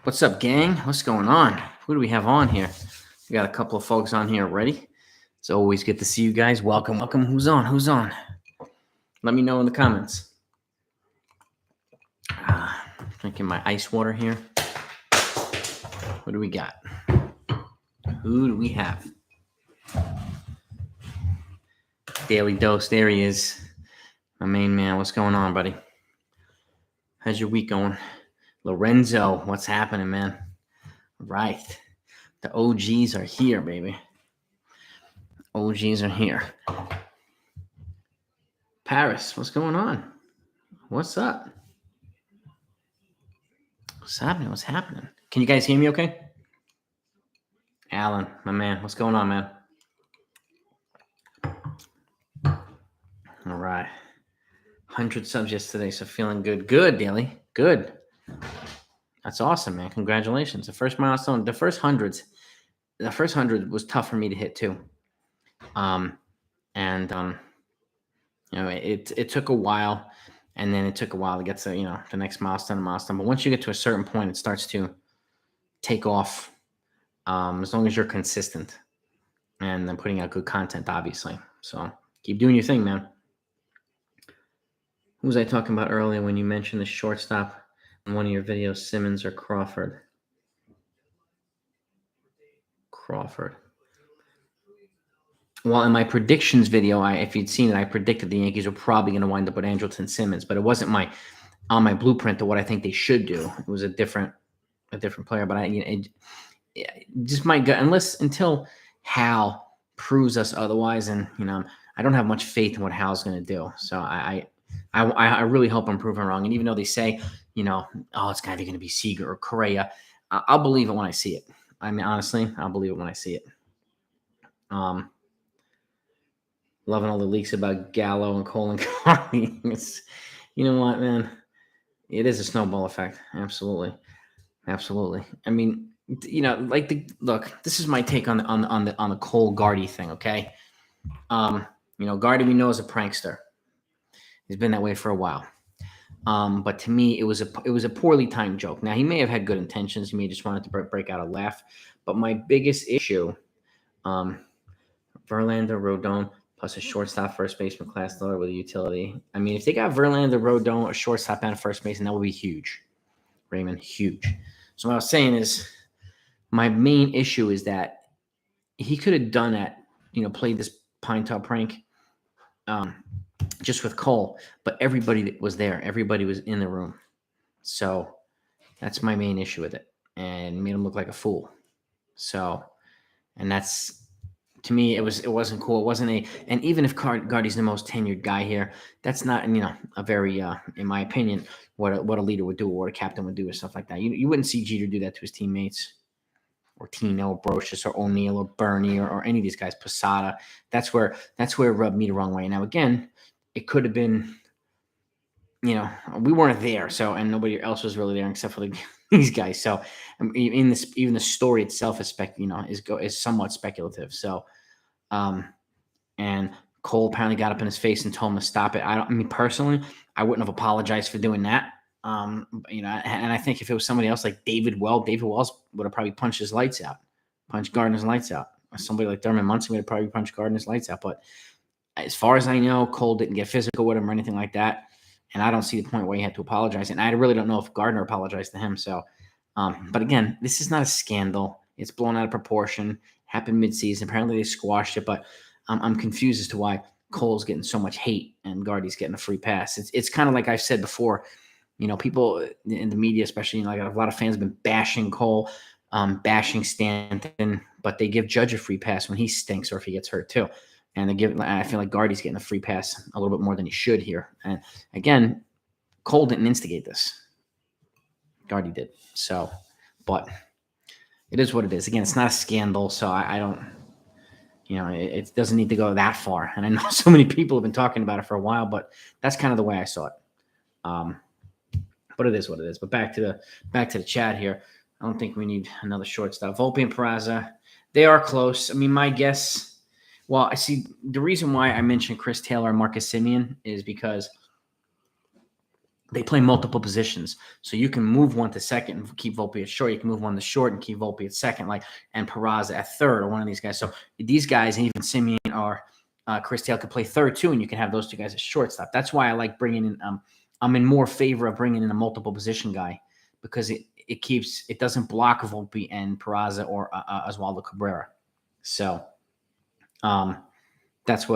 What's up, gang? What's going on? Who do we have on here? We got a couple of folks on here already. It's always good to see you guys. Welcome, welcome. Who's on? Who's on? Let me know in the comments. Drinking my ice water here. What do we got? Who do we have? Daily Dose. There he is. My main man. What's going on, buddy? How's your week going? Lorenzo, what's happening, man? Right. The OGs are here, baby. OGs are here. Paris, what's going on? What's up? What's happening? What's happening? Can you guys hear me okay? Alan, my man, what's going on, man? All right. 100 subs yesterday, so feeling good. Good, Daily. Good. That's awesome, man. Congratulations. The first milestone, the first 100 was tough for me to hit too. It took a while, and then it took a while to get to, the next milestone. But once you get to a certain point, it starts to take off. As long as you're consistent and then putting out good content, obviously. So keep doing your thing, man. Who was I talking about earlier when you mentioned the shortstop in one of your videos, Simmons or Crawford? Well, in my predictions video, if you'd seen it, I predicted the Yankees were probably going to wind up with Andrelton Simmons, but it wasn't on my blueprint of what I think they should do. It was a different player, but just my gut, until Hal proves us otherwise, and I don't have much faith in what Hal's going to do. So I really hope I'm proven wrong. And even though they say, it's either going to be Seager or Correa, I'll believe it when I see it. I mean, honestly, I'll believe it when I see it. Loving all the leaks about Gallo and Cole and Gardner. You know what, man? It is a snowball effect. Absolutely. I mean, look, this is my take on the Cole Gardy thing, okay? Gardy we know is a prankster. He's been that way for a while. But to me, it was a poorly timed joke. Now, he may have had good intentions. He may just wanted to break out a laugh. But my biggest issue, Verlander, Rodon, plus a shortstop, first baseman, class lower with a utility. I mean, if they got Verlander, Rodon, a shortstop, and a first baseman, that would be huge. Raymond, huge. So what I was saying is, my main issue is that he could have done that, played this pine top prank just with Cole, but everybody that was there, everybody was in the room. So that's my main issue with it, and made him look like a fool. So, and that's, to me, it wasn't cool. It wasn't and even if Gardy's the most tenured guy here, that's not, a very, in my opinion, what a leader would do, or what a captain would do, or stuff like that. You wouldn't see Jeter do that to his teammates, or Tino, or Brocious, or O'Neill, or Bernie, or any of these guys, Posada. That's where it rubbed me the wrong way. Now, again, it could have been, we weren't there, so, and nobody else was really there except for these guys. So, even the story itself is is somewhat speculative. So, and Cole apparently got up in his face and told him to stop it. Personally, I wouldn't have apologized for doing that. And I think if it was somebody else like David Wells would have probably punched Gardner's lights out. Or somebody like Thurman Munson would have probably punched Gardner's lights out. But as far as I know, Cole didn't get physical with him or anything like that. And I don't see the point where he had to apologize. And I really don't know if Gardner apologized to him. So, but again, this is not a scandal. It's blown out of proportion. Happened midseason. Apparently they squashed it. But I'm confused as to why Cole's getting so much hate and Gardy's getting a free pass. It's kind of like I've said before. People in the media, especially, like a lot of fans have been bashing Cole, bashing Stanton, but they give Judge a free pass when he stinks or if he gets hurt too. And I feel like Gardy's getting a free pass a little bit more than he should here. And again, Cole didn't instigate this. Gardy did. So, but it is what it is. Again, it's not a scandal, so I don't, it doesn't need to go that far. And I know so many people have been talking about it for a while, but that's kind of the way I saw it. But it is what it is. But back to the chat here. I don't think we need another shortstop. Volpe and Peraza, they are close. I mean, my guess. Well, I see the reason why I mentioned Chris Taylor and Marcus Semien is because they play multiple positions. So you can move one to second and keep Volpe at short. You can move one to short and keep Volpe at second, like, and Peraza at third, or one of these guys. So these guys, and even Simeon or Chris Taylor, could play third too, and you can have those two guys at shortstop. That's why I like bringing in. I'm in more favor of bringing in a multiple position guy, because it doesn't block Volpe and Peraza or Oswaldo Cabrera. So that's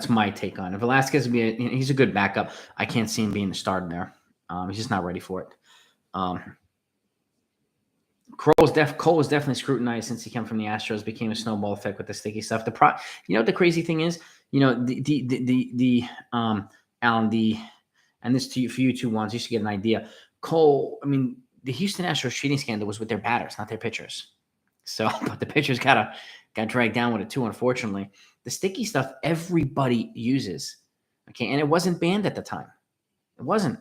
my take on it. Velasquez would be he's a good backup. I can't see him being the starter there. He's just not ready for it. Cole was definitely scrutinized since he came from the Astros. Became a snowball effect with the sticky stuff. You know what the crazy thing is? You know, Alan, and this for you two ones, you should get an idea. Cole, I mean, the Houston Astros cheating scandal was with their batters, not their pitchers. So, but the pitchers got dragged down with it too, unfortunately. The sticky stuff everybody uses, okay, and it wasn't banned at the time. It wasn't.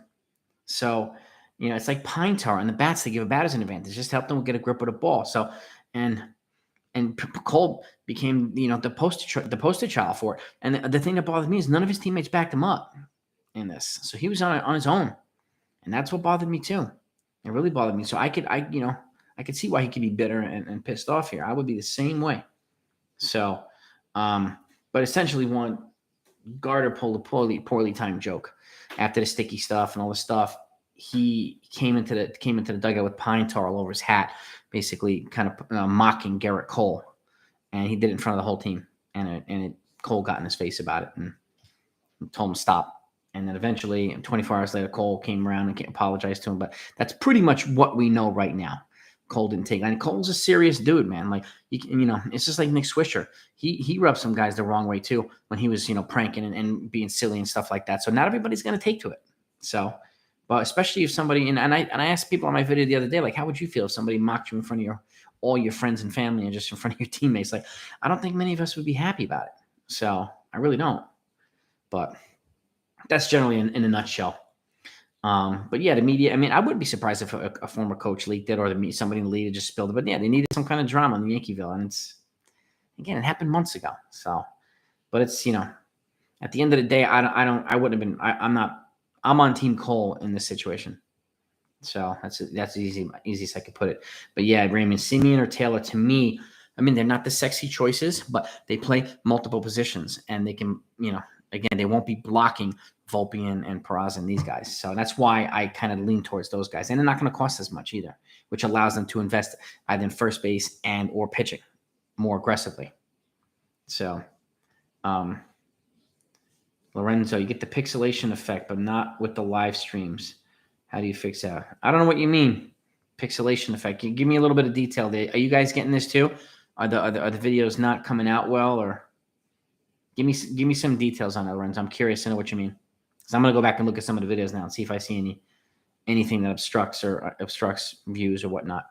So, you know, it's like pine tar on the bats. They give a batters an advantage, just help them get a grip of the ball. So, and Cole became, you know, the poster child for it. And the thing that bothered me is none of his teammates backed him up in this. So he was on his own, and that's what bothered me too. It really bothered me. So I could see why he could be bitter and pissed off here. I would be the same way. So, but essentially, Gardner pulled a poorly timed joke after the sticky stuff and all the stuff. He came into the dugout with pine tar all over his hat, basically kind of mocking Garrett Cole, and he did it in front of the whole team. And Cole got in his face about it and told him to stop. And then eventually, 24 hours later, Cole came around and apologized to him. But that's pretty much what we know right now. Cole didn't take it. And Cole's a serious dude, man. Like, you know, it's just like Nick Swisher. He rubbed some guys the wrong way too when he was, you know, pranking and being silly and stuff like that. So not everybody's going to take to it. So, but especially if somebody, and I asked people on my video the other day, like, how would you feel if somebody mocked you in front of all your friends and family and just in front of your teammates? Like, I don't think many of us would be happy about it. So I really don't. But that's generally in a nutshell. But yeah, the media, I mean, I wouldn't be surprised if a former coach leaked it or somebody in the league just spilled it. But yeah, they needed some kind of drama in Yankeeville. And it happened months ago. So, but it's, you know, at the end of the day, I'm on Team Cole in this situation. So that's easiest I could put it. But yeah, Raymond, Simeon or Taylor, to me, I mean, they're not the sexy choices, but they play multiple positions and they can, you know, again, they won't be blocking Volpe and Peraza and these guys. So that's why I kind of lean towards those guys. And they're not going to cost as much either, which allows them to invest either in first base and or pitching more aggressively. So, Lorenzo, you get the pixelation effect, but not with the live streams. How do you fix that? I don't know what you mean. Pixelation effect. Give me a little bit of detail there. Are you guys getting this too? Are the videos not coming out well, or give me some details on it, Lorenzo? I'm curious to know what you mean. So I'm gonna go back and look at some of the videos now and see if I see anything that obstructs views or whatnot.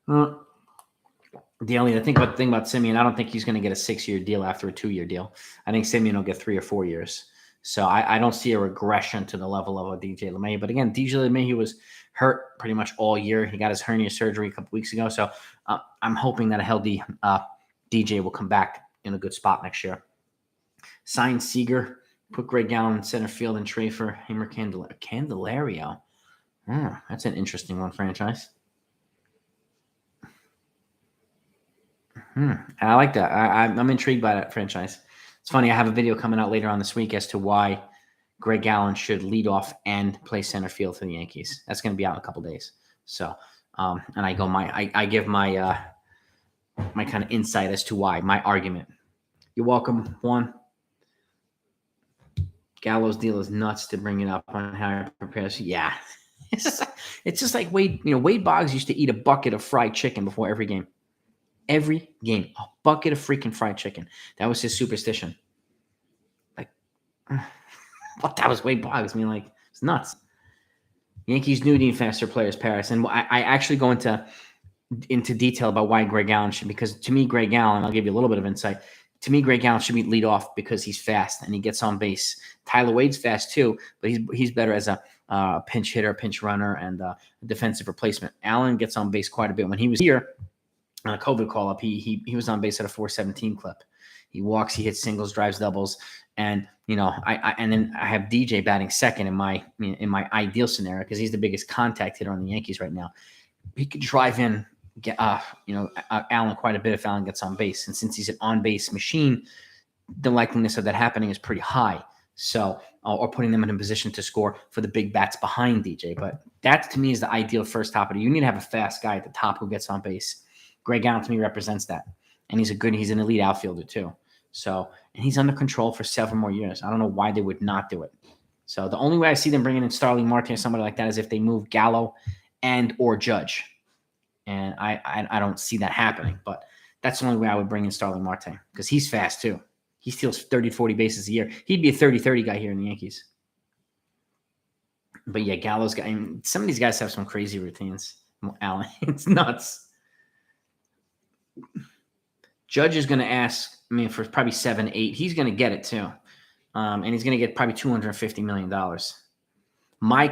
The thing about Simeon, I don't think he's going to get a 6-year deal after a 2-year deal. I think Simeon will get 3 or 4 years. So I don't see a regression to the level of a DJ LeMahieu. But again, DJ LeMahieu was hurt pretty much all year. He got his hernia surgery a couple weeks ago. So I'm hoping that a healthy DJ will come back in a good spot next year. Sign Seager, put Greg Gallo in center field and trade for him or Candelario. That's an interesting one, franchise. I like that. I'm intrigued by that franchise. It's funny. I have a video coming out later on this week as to why Greg Gallo should lead off and play center field for the Yankees. That's going to be out in a couple days. So, and I give my my kind of insight as to why, my argument. You're welcome, Juan. Gallo's deal is nuts to bring it up on how he prepares. Yeah. It's just like Wade. You know, Wade Boggs used to eat a bucket of fried chicken before every game. Every game, a bucket of freaking fried chicken. That was his superstition. Like, but that was Wade Boggs. I mean, like, it's nuts. Yankees do need faster players, Paris. And I actually go into detail about why Greg Gallo should, because to me, Greg Gallo, I'll give you a little bit of insight. To me, Greg Gallo should be lead off because he's fast and he gets on base. Tyler Wade's fast too, but he's better as a pinch hitter, pinch runner, and a defensive replacement. Allen gets on base quite a bit. When he was here, on a COVID call up, he was on base at a 417 clip. He walks, he hits singles, drives doubles, and and then I have DJ batting second in my ideal scenario because he's the biggest contact hitter on the Yankees right now. He could drive in, get Allen quite a bit if Allen gets on base, and since he's an on base machine, the likeliness of that happening is pretty high. So, or putting them in a position to score for the big bats behind DJ. But that to me is the ideal first top hitter. You need to have a fast guy at the top who gets on base. Greg Allen to me represents that. And he's an elite outfielder too. So, and he's under control for several more years. I don't know why they would not do it. So the only way I see them bringing in Starling Marte or somebody like that is if they move Gallo and or Judge. And I don't see that happening. But that's the only way I would bring in Starling Marte because he's fast too. He steals 30, 40 bases a year. He'd be a 30-30 guy here in the Yankees. But yeah, Gallo's got. I mean, some of these guys have some crazy routines. Allen, it's nuts. Judge is going to ask, for probably 7, 8. He's going to get it too. And he's going to get probably $250 million. My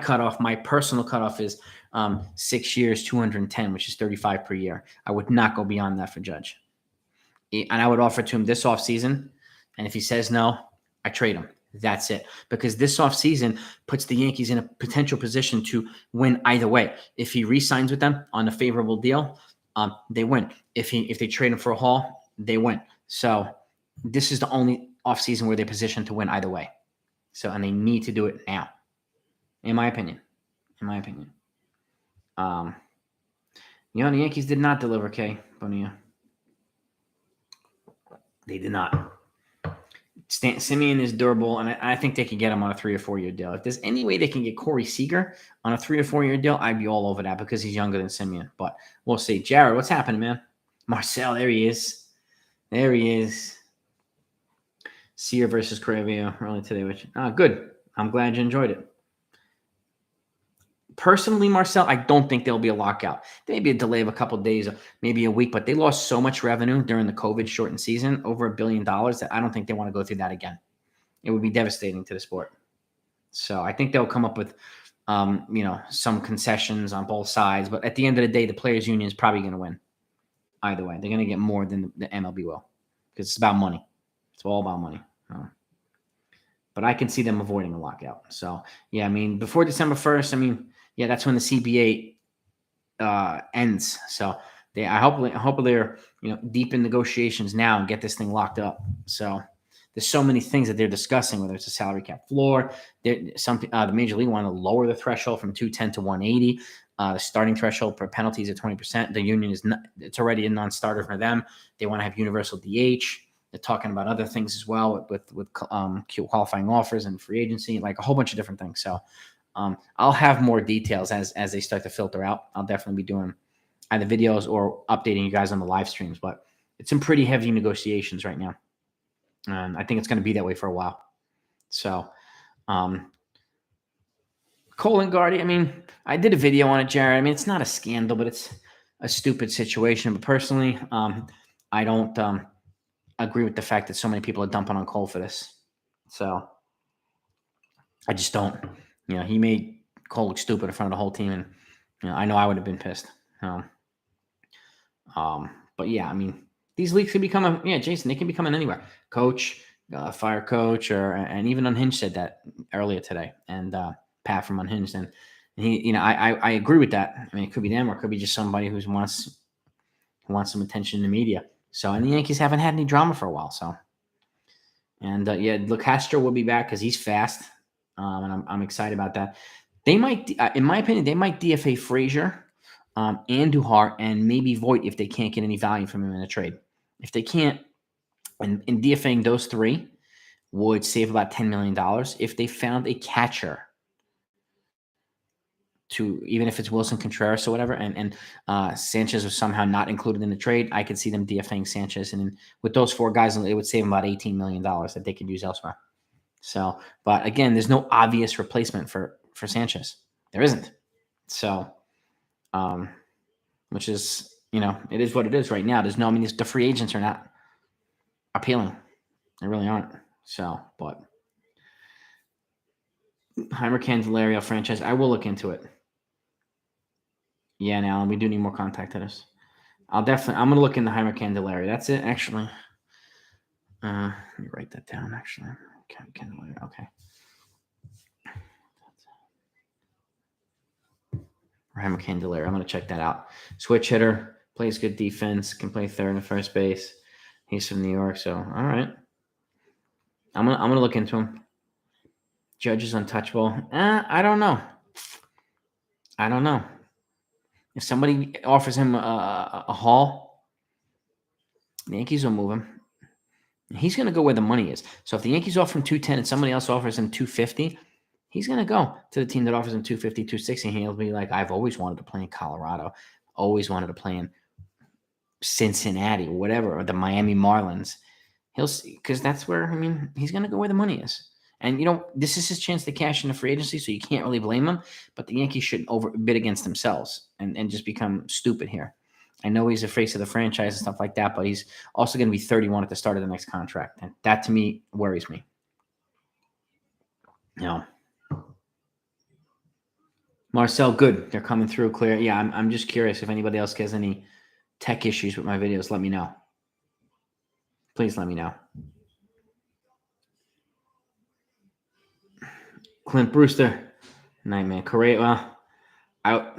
personal cutoff is 6 years, 210, which is 35 per year. I would not go beyond that for Judge. And I would offer to him this offseason. And if he says no, I trade him. That's it. Because this offseason puts the Yankees in a potential position to win either way. If he re-signs with them on a favorable deal, they win. If they trade him for a haul, they win. So this is the only offseason where they're positioned to win either way. So, and they need to do it now, in my opinion. The Yankees did not deliver, Kay Bonilla. They did not. Simeon is durable, and I think they could get him on a 3 or 4 year deal. If there's any way they can get Corey Seager on a 3 or 4 year deal, I'd be all over that because he's younger than Simeon. But we'll see. Jared, what's happening, man? Marcel, there he is. Sear versus Correa early today. Good. I'm glad you enjoyed it. Personally, Marcel, I don't think there'll be a lockout. There may be a delay of a couple of days, maybe a week, but they lost so much revenue during the COVID-shortened season, over $1 billion, that I don't think they want to go through that again. It would be devastating to the sport. So I think they'll come up with, some concessions on both sides. But at the end of the day, the players' union is probably going to win. Either way, they're going to get more than the MLB will because it's about money. It's all about money. But I can see them avoiding a lockout. So, yeah, before December 1st, that's when the CBA ends. So I hope they're deep in negotiations now and get this thing locked up. So there's so many things that they're discussing, whether it's a salary cap floor. The Major League want to lower the threshold from 210 to 180. The starting threshold for penalties at 20%. The union it's already a non-starter for them. They want to have universal DH. They're talking about other things as well with qualifying offers and free agency, like a whole bunch of different things. So I'll have more details as they start to filter out. I'll definitely be doing either videos or updating you guys on the live streams. But it's some pretty heavy negotiations right now. And I think it's going to be that way for a while. So Cole and Gardner, I did a video on it, Jared. It's not a scandal, but it's a stupid situation. But personally, I don't agree with the fact that so many people are dumping on Cole for this. So I just don't. He made Cole look stupid in front of the whole team, and I know I would have been pissed. But yeah, these leagues can become Jason. They can be coming anywhere. Coach, fire coach, and even Unhinged said that earlier today, and Pat from Unhinged, and he, I agree with that. it could be them, or it could be just somebody who wants some attention in the media. So, and the Yankees haven't had any drama for a while. So, and LeCastro will be back because he's fast, and I'm excited about that. They might, in my opinion, DFA Frazier, Andujar, and maybe Voit if they can't get any value from him in a trade. If they can't, and DFAing those three would save about $10 million. If they found a catcher, to even if it's Wilson Contreras or whatever, and Sanchez was somehow not included in the trade, I could see them DFAing Sanchez, and with those 4 guys, it would save them about $18 million that they could use elsewhere. So, but again, there's no obvious replacement for Sanchez. There isn't. So, which is, it is what it is right now. There's no, the free agents are not appealing. They really aren't. So, but Heimer Candelario franchise, I will look into it. Yeah, and Alan, we do need more contact hitters. I'm going to look into Heimer Candelaria. That's it, actually. Let me write that down, actually. Candelaria, okay. Heimer Candelaria. I'm going to check that out. Switch hitter, plays good defense, can play third and first base. He's from New York, so all right. I'm gonna look into him. Judge is untouchable. I don't know. I don't know. If somebody offers him a haul, the Yankees will move him. He's going to go where the money is. So if the Yankees offer him 210 and somebody else offers him 250, he's going to go to the team that offers him 250, 260. And he'll be like, I've always wanted to play in Colorado, always wanted to play in Cincinnati or whatever, or the Miami Marlins. He'll see, because that's where, he's going to go where the money is. And, this is his chance to cash in the free agency, so you can't really blame him. But the Yankees should overbid against themselves and just become stupid here. I know he's a face of the franchise and stuff like that, but he's also going to be 31 at the start of the next contract. And that, to me, worries me. Marcel, good. They're coming through clear. Yeah, I'm just curious if anybody else has any tech issues with my videos. Let me know. Please let me know. Clint Brewster, Nightman. Correa, well,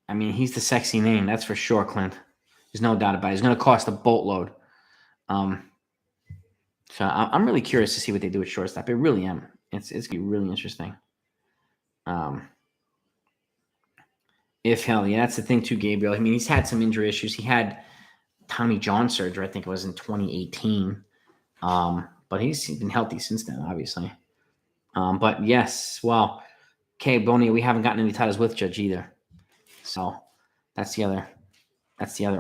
he's the sexy name. That's for sure, Clint. There's no doubt about it. It's going to cost a boatload. So I'm really curious to see what they do with shortstop. I really am. It's going to be really interesting. That's the thing too, Gabriel. He's had some injury issues. He had Tommy John surgery, I think it was in 2018. But he's been healthy since then, obviously. But yes, well, okay, Boney, we haven't gotten any titles with Judge either. So that's the other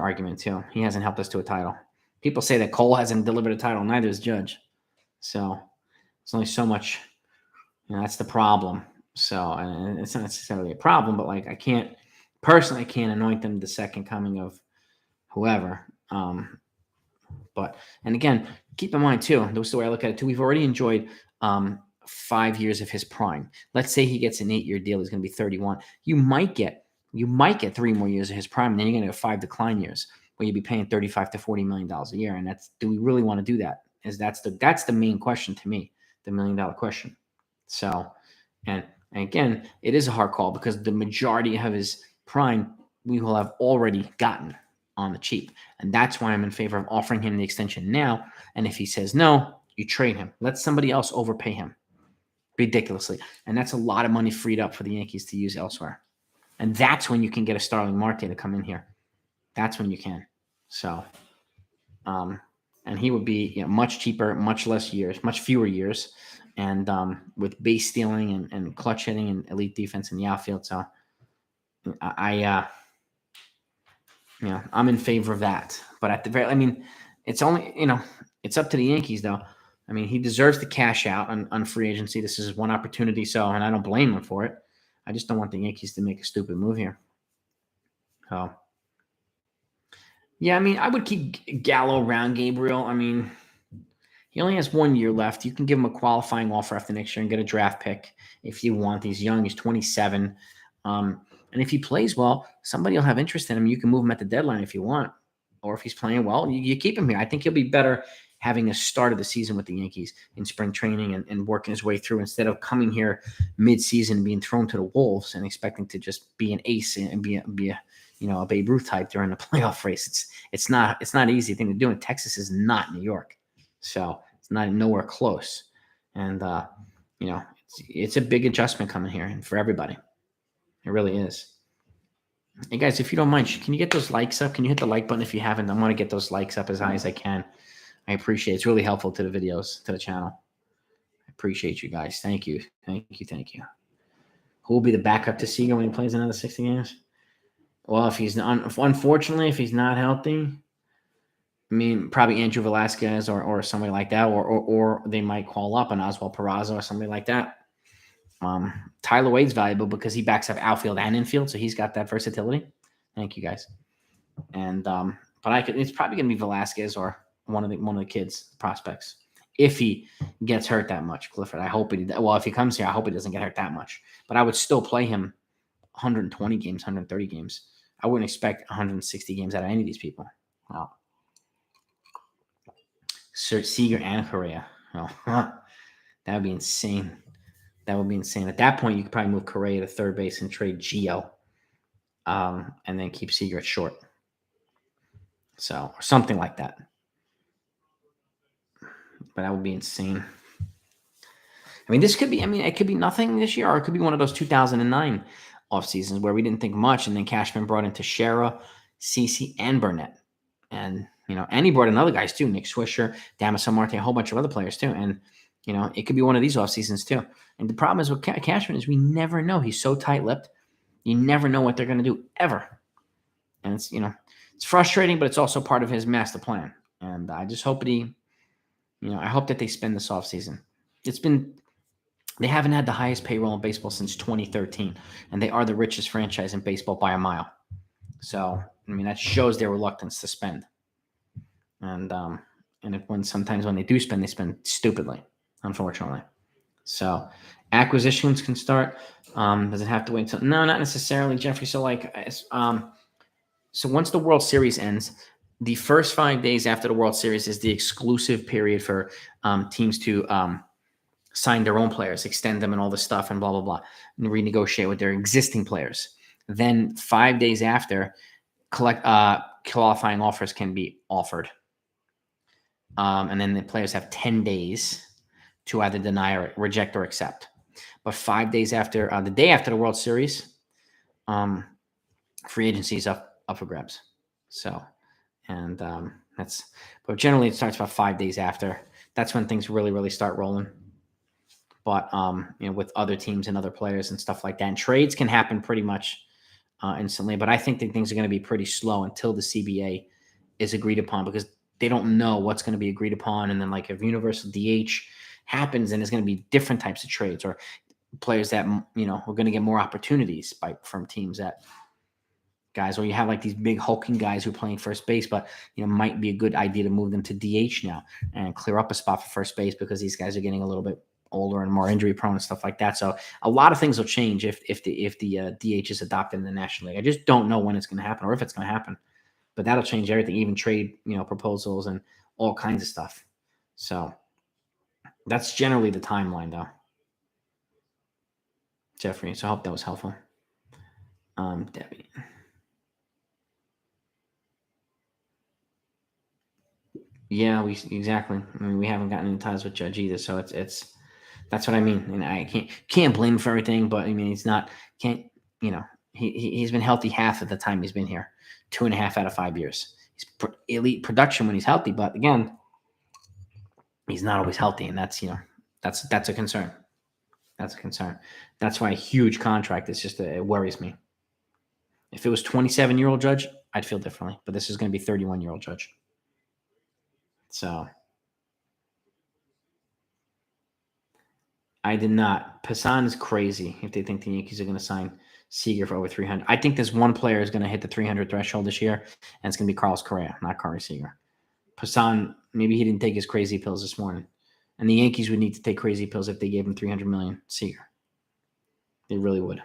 argument too. He hasn't helped us to a title. People say that Cole hasn't delivered a title, neither has Judge. So it's only so much. That's the problem. So, and it's not necessarily a problem, but I can't anoint them the second coming of whoever. But again, keep in mind too, that's the way I look at it too. We've already enjoyed 5 years of his prime. Let's say he gets an 8-year deal. He's going to be 31. You might get 3 more years of his prime, and then you're going to have 5 decline years where you'd be paying $35 to $40 million a year. And do we really want to do that? That's the main question to me, the $1 million question. So, and again, it is a hard call because the majority of his prime we will have already gotten on the cheap. And that's why I'm in favor of offering him the extension now. And if he says no, you trade him. Let somebody else overpay him ridiculously. And that's a lot of money freed up for the Yankees to use elsewhere. And that's when you can get a Starling Marte to come in here. That's when you can. So, and he would be much cheaper, much less years, much fewer years, and with base stealing and clutch hitting and elite defense in the outfield. So I'm in favor of that. But at the very, it's only, it's up to the Yankees though. He deserves to cash out on free agency. This is one opportunity. So, and I don't blame him for it. I just don't want the Yankees to make a stupid move here. So, yeah, I would keep Gallo around, Gabriel. He only has 1 year left. You can give him a qualifying offer after next year and get a draft pick if you want. He's young. He's 27. And if he plays well, somebody will have interest in him. You can move him at the deadline if you want. Or if he's playing well, you keep him here. I think he'll be better having a start of the season with the Yankees in spring training and working his way through instead of coming here mid-season, being thrown to the wolves and expecting to just be an ace and be a Babe Ruth type during the playoff race. It's not an easy thing to do. And Texas is not New York. So it's not nowhere close. And, it's a big adjustment coming here and for everybody. It really is. Hey, guys, if you don't mind, can you get those likes up? Can you hit the like button if you haven't? I want to get those likes up as high as I can. I appreciate it. It's really helpful to the videos, to the channel. I appreciate you guys. Thank you. Thank you. Who will be the backup to Seager when he plays another 60 games? Well, unfortunately, if he's not healthy, probably Andrew Velasquez or somebody like that, or they might call up an Oswald Peraza or somebody like that. Tyler Wade's valuable because he backs up outfield and infield, so he's got that versatility. Thank you, guys. And but it's probably going to be Velasquez or one of the kids prospects if he gets hurt that much. Clifford, I hope if he comes here, I hope he doesn't get hurt that much. But I would still play him 120 games, 130 games. I wouldn't expect 160 games out of any of these people. Wow. Seager and Correa. Oh, that would be insane. That would be insane. At that point, you could probably move Correa to third base and trade Gio, and then keep Seager at short. So, or something like that. But that would be insane. I mean, this could be, it could be nothing this year, or it could be one of those 2009 off seasons where we didn't think much, and then Cashman brought in Teixeira, CeCe, and Burnett. And, and he brought in other guys too, Nick Swisher, Damaso Marte, a whole bunch of other players too. And, it could be one of these off seasons too. And the problem is with Cashman is we never know. He's so tight-lipped. You never know what they're going to do ever. And it's, it's frustrating, but it's also part of his master plan. And I just hope that I hope that they spend this off season. They haven't had the highest payroll in baseball since 2013, and they are the richest franchise in baseball by a mile. So, that shows their reluctance to spend. And sometimes when they do spend, they spend stupidly, unfortunately. So, acquisitions can start. Does it have to wait until? No, not necessarily, Jeffrey. So, so once the World Series ends, the first 5 days after the World Series is the exclusive period for teams to sign their own players, extend them and all this stuff and blah, blah, blah, and renegotiate with their existing players. Then 5 days after, qualifying offers can be offered. And then the players have 10 days to either deny or reject or accept. But 5 days after, the day after the World Series, free agency is up for grabs. So, and but generally it starts about 5 days after. That's when things really, really start rolling. But, with other teams and other players and stuff like that. And trades can happen pretty much instantly. But I think that things are going to be pretty slow until the CBA is agreed upon, because they don't know what's going to be agreed upon. And then, if universal DH happens, then there's going to be different types of trades, or players that, are going to get more opportunities from teams that guys, or you have these big hulking guys who are playing first base, but, might be a good idea to move them to DH now and clear up a spot for first base, because these guys are getting a little bit older and more injury prone and stuff like that. So a lot of things will change if the DH is adopted in the National League. I just don't know when it's going to happen or if it's going to happen, but that'll change everything, even trade, proposals and all kinds of stuff. So that's generally the timeline, though, Jeffrey. So I hope that was helpful. Debbie. Yeah, exactly. We haven't gotten in ties with Judge either, so it's that's what I mean. And I can't blame him for everything, but he's not he's been healthy half of the time he's been here, 2.5 out of 5 years. He's elite production when he's healthy, but again, he's not always healthy, and that's a concern. That's a concern. That's why a huge contract is it worries me. If it was 27-year-old Judge, I'd feel differently, but this is going to be 31-year-old Judge. So I did not. Passan is crazy if they think the Yankees are going to sign Seager for over 300. I think there's one player is going to hit the 300 threshold this year, and it's going to be Carlos Correa, not Corey Seager. Passan, maybe he didn't take his crazy pills this morning, and the Yankees would need to take crazy pills if they gave him $300 million Seager. They really would.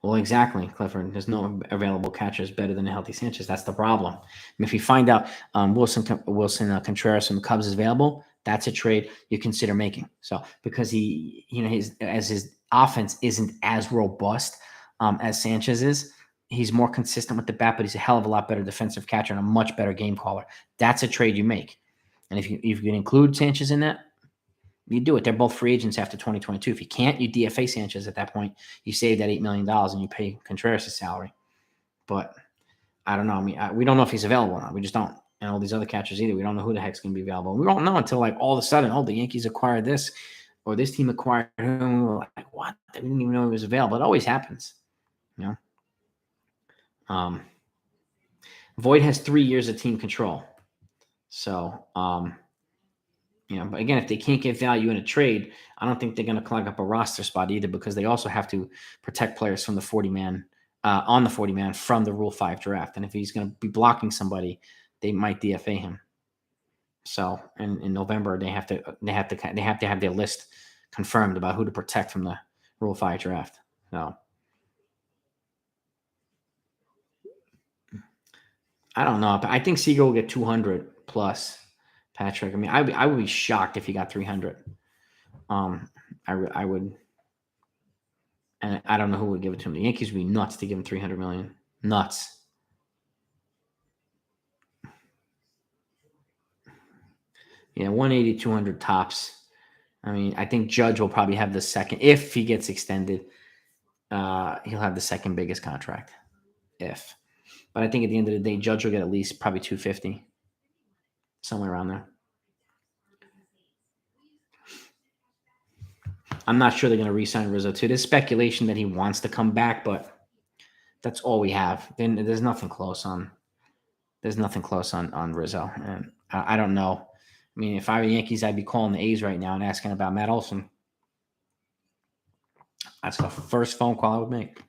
Well, exactly, Clifford. There's no available catchers better than a healthy Sanchez. That's the problem. And if you find out Wilson Contreras from the Cubs is available, that's a trade you consider making. So because his offense isn't as robust as Sanchez is, he's more consistent with the bat, but he's a hell of a lot better defensive catcher and a much better game caller. That's a trade you make. And if you can include Sanchez in that, you do it. They're both free agents after 2022. If you can't, you DFA Sanchez at that point. You save that $8 million and you pay Contreras' salary. But I don't know. We don't know if he's available or not. We just don't. And all these other catchers either. We don't know who the heck's going to be available. We don't know until all of a sudden, the Yankees acquired this or this team acquired him. We're like, what? They didn't even know he was available. It always happens. Voit has 3 years of team control. So, but again, if they can't get value in a trade, I don't think they're going to clog up a roster spot either, because they also have to protect players from the 40-man on the 40-man from the Rule 5 draft. And if he's going to be blocking somebody, they might DFA him. So in November, they have to have their list confirmed about who to protect from the Rule 5 draft. So I don't know. I think Seager will get 200 plus. Patrick. I mean, I would be shocked if he got 300. I would, and I don't know who would give it to him. The Yankees would be nuts to give him 300 million. Nuts. Yeah, 180, 200 tops. I mean, I think Judge will probably have the second if he gets extended. He'll have the second biggest contract. But I think at the end of the day, Judge will get at least probably 250, somewhere around there. I'm not sure they're going to re-sign Rizzo too. There's speculation that he wants to come back, but that's all we have. Then there's nothing close on. There's nothing close on Rizzo, and I don't know. I mean, if I were the Yankees, I'd be calling the A's right now and asking about Matt Olson. That's the first phone call I would make.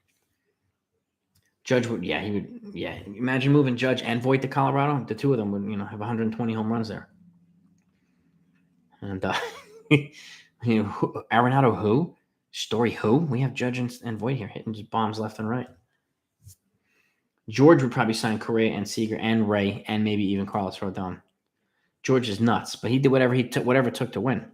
Judge would, yeah, he would, yeah. Imagine moving Judge and Voit to Colorado. The two of them would, have 120 home runs there. And Arenado who? Story who? We have Judge and Voit here hitting just bombs left and right. George would probably sign Correa and Seager and Ray and maybe even Carlos Rodon. George is nuts, but he did whatever it took to win,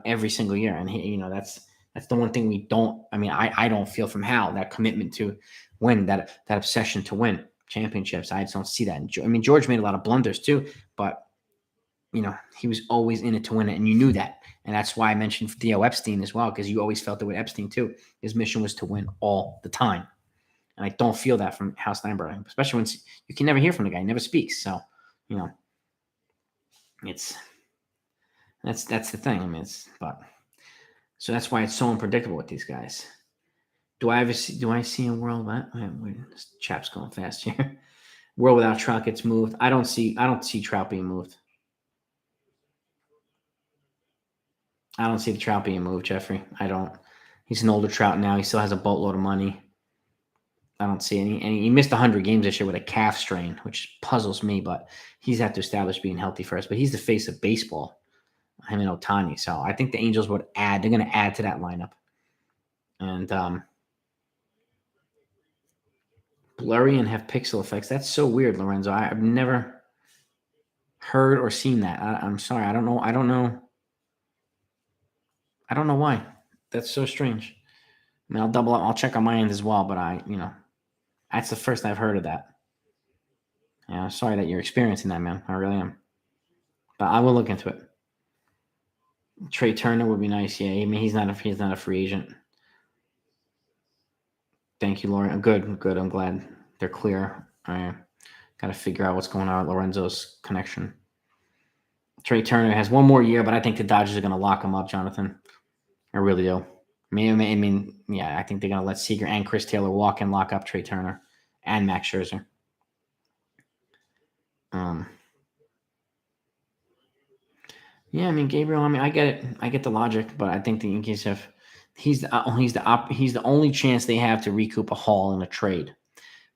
every single year. And he, that's the one thing we don't. I mean, I don't feel from Hal that commitment to win, that obsession to win championships. I just don't see that. I mean, George made a lot of blunders too, but he was always in it to win it, and you knew that. And that's why I mentioned Theo Epstein as well, because you always felt it with Epstein too. His mission was to win all the time. And I don't feel that from Hal Steinbrenner, especially when you can never hear from the guy. He never speaks. So, that's the thing. I mean, so that's why it's so unpredictable with these guys. Do I see a world that this chap's going fast here? World without Trout gets moved. I don't see Trout being moved. I don't see the Trout being moved, Jeffrey. I don't. He's an older Trout now. He still has a boatload of money. I don't see any. And he missed 100 games this year with a calf strain, which puzzles me. But he's had to establish being healthy first. But he's the face of baseball, him and Ohtani. So I think the Angels would add. They're going to add to that lineup. And blurry and have pixel effects. That's so weird, Lorenzo. I've never heard or seen that. I'm sorry. I don't know. I don't know why. That's so strange. I mean, I'll check on my end as well, but that's the first I've heard of that. Yeah, I'm sorry that you're experiencing that, man. I really am. But I will look into it. Trey Turner would be nice. Yeah, I mean, he's not a free agent. Thank you, Lauren. Good. I'm glad they're clear. I got to figure out what's going on with Lorenzo's connection. Trey Turner has one more year, but I think the Dodgers are going to lock him up, Jonathan. I really do. I mean, yeah, I think they're going to let Seager and Chris Taylor walk and lock up Trey Turner and Max Scherzer. Yeah, I mean, Gabriel. I mean, I get it. I get the logic, but I think the Yankees have. He's the only chance they have to recoup a haul in a trade,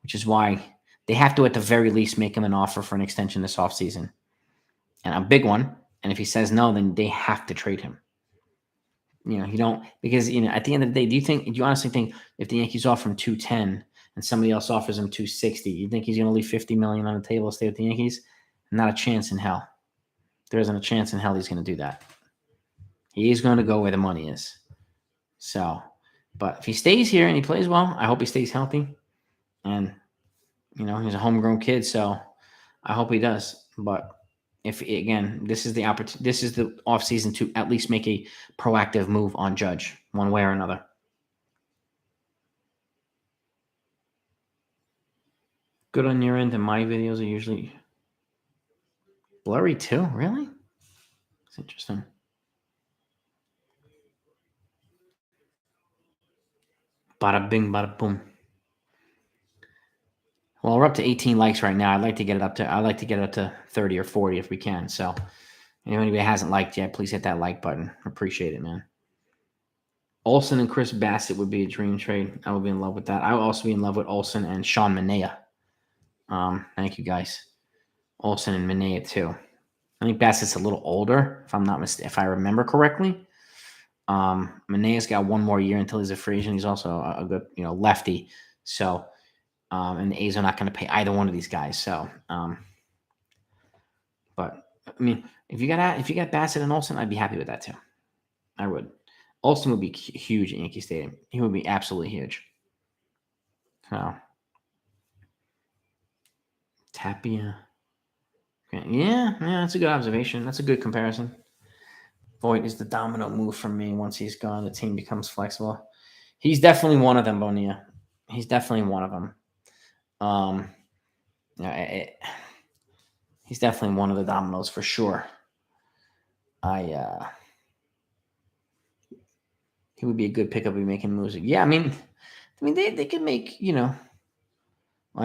which is why they have to, at the very least, make him an offer for an extension this offseason, and a big one. And if he says no, then they have to trade him. You don't, because at the end of the day, do you honestly think if the Yankees offer him 210 and somebody else offers him 260, you think he's going to leave $50 million on the table to stay with the Yankees? Not a chance in hell. There isn't a chance in hell he's going to do that. He's going to go where the money is. So, but if he stays here and he plays well, I hope he stays healthy. And, he's a homegrown kid, so I hope he does. But this is the opportunity. This is the offseason to at least make a proactive move on Judge, one way or another. Good on your end, and my videos are usually blurry too. Really? It's interesting. Bada bing, bada boom. Well, we're up to 18 likes right now. I'd like to get it up to 30 or 40 if we can. So, if anybody hasn't liked yet, please hit that like button. Appreciate it, man. Olsen and Chris Bassett would be a dream trade. I would be in love with that. I would also be in love with Olsen and Sean Manaea. Thank you, guys. Olsen and Manaea too. I think Bassett's a little older, if I'm not mistaken, if I remember correctly. Manaea's got one more year until he's a free agent. He's also a good, lefty. So And the A's are not going to pay either one of these guys. So, but I mean, if you got Bassett and Olsen, I'd be happy with that too. I would. Olsen would be huge at Yankee Stadium. He would be absolutely huge. So, Tapia. Yeah, that's a good observation. That's a good comparison. Voit is the domino move for me. Once he's gone, the team becomes flexible. He's definitely one of them, Bonilla. He's definitely one of them. He's definitely one of the dominoes for sure. He would be a good pickup. Be making moves. Yeah, I mean, they could make, I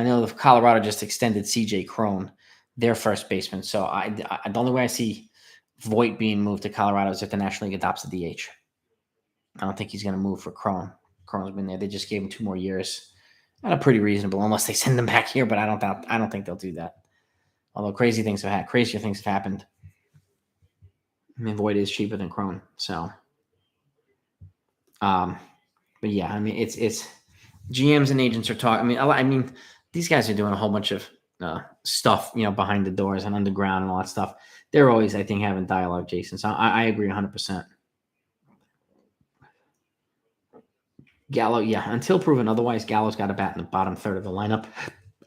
know the Colorado just extended CJ Cron, their first baseman. So the only way I see Voit being moved to Colorado is if the National League adopts the DH. I don't think he's going to move for Cron. Cron's been there. They just gave him 2 more years. Not pretty reasonable, unless they send him back here. But I don't think they'll do that. Although crazier things have happened. I mean, Voit is cheaper than Cron. So, but yeah, I mean, it's GMs and agents are talking. I mean, these guys are doing a whole bunch of stuff, behind the doors and underground and all that stuff. They're always, I think, having dialogue, Jason. So I agree 100%. Gallo, yeah. Until proven otherwise, Gallo's got to bat in the bottom third of the lineup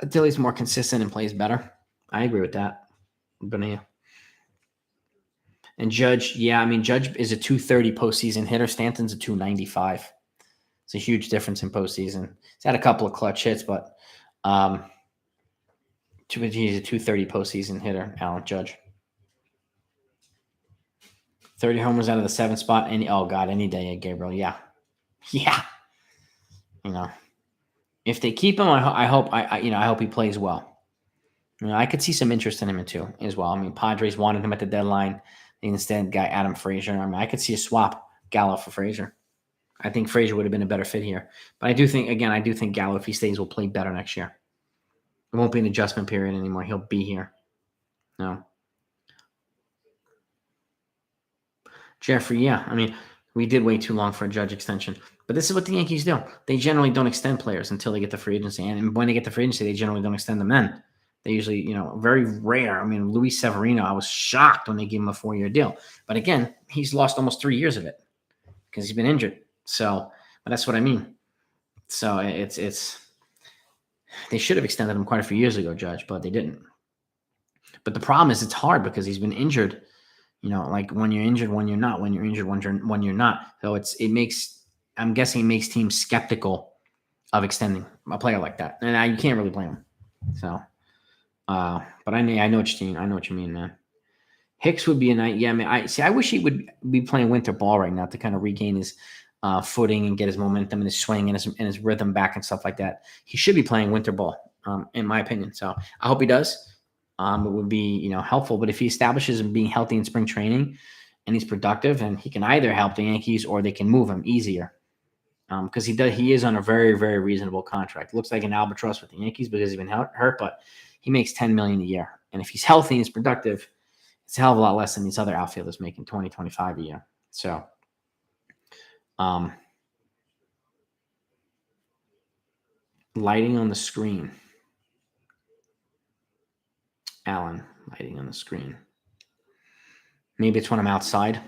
until he's more consistent and plays better. I agree with that. Bonilla. And Judge, yeah, I mean, Judge is a 230 postseason hitter. Stanton's a 295. It's a huge difference in postseason. He's had a couple of clutch hits, but he's a 230 postseason hitter, Alan Judge. 30 homers out of the 7th spot. Any day, Gabriel. Yeah. If they keep him, I hope he plays well. I could see some interest in him too as well. I mean, Padres wanted him at the deadline. They instead got Adam Frazier. I mean, I could see a swap Gallo for Frazier. I think Frazier would have been a better fit here. But I do think Gallo, if he stays, will play better next year. It won't be an adjustment period anymore. He'll be here. No. Jeffrey, yeah. I mean, we did wait too long for a Judge extension. But this is what the Yankees do. They generally don't extend players until they get the free agency. And when they get the free agency, they generally don't extend them then. They usually, very rare. I mean, Luis Severino, I was shocked when they gave him a 4-year deal. But again, he's lost almost 3 years of it because he's been injured. So, but that's what I mean. So it's they should have extended him quite a few years ago, Judge, but they didn't. But the problem is it's hard because he's been injured. Like when you're injured, when you're not. When you're injured, when you're not. So I'm guessing it makes teams skeptical of extending a player like that, and you can't really blame him. So. But I know what you mean. I know what you mean, man. Hicks would be a night. Yeah, I mean, I wish he would be playing winter ball right now to kind of regain his footing and get his momentum and his swing and his rhythm back and stuff like that. He should be playing winter ball, in my opinion. So I hope he does. It would be helpful. But if he establishes him being healthy in spring training and he's productive, and he can either help the Yankees or they can move him easier. Because he is on a very, very reasonable contract. Looks like an albatross with the Yankees because he's been hurt, but he makes $10 million a year. And if he's healthy and he's productive, it's a hell of a lot less than these other outfielders making $20, $25 a year. So, lighting on the screen. Alan, lighting on the screen. Maybe it's when I'm outside.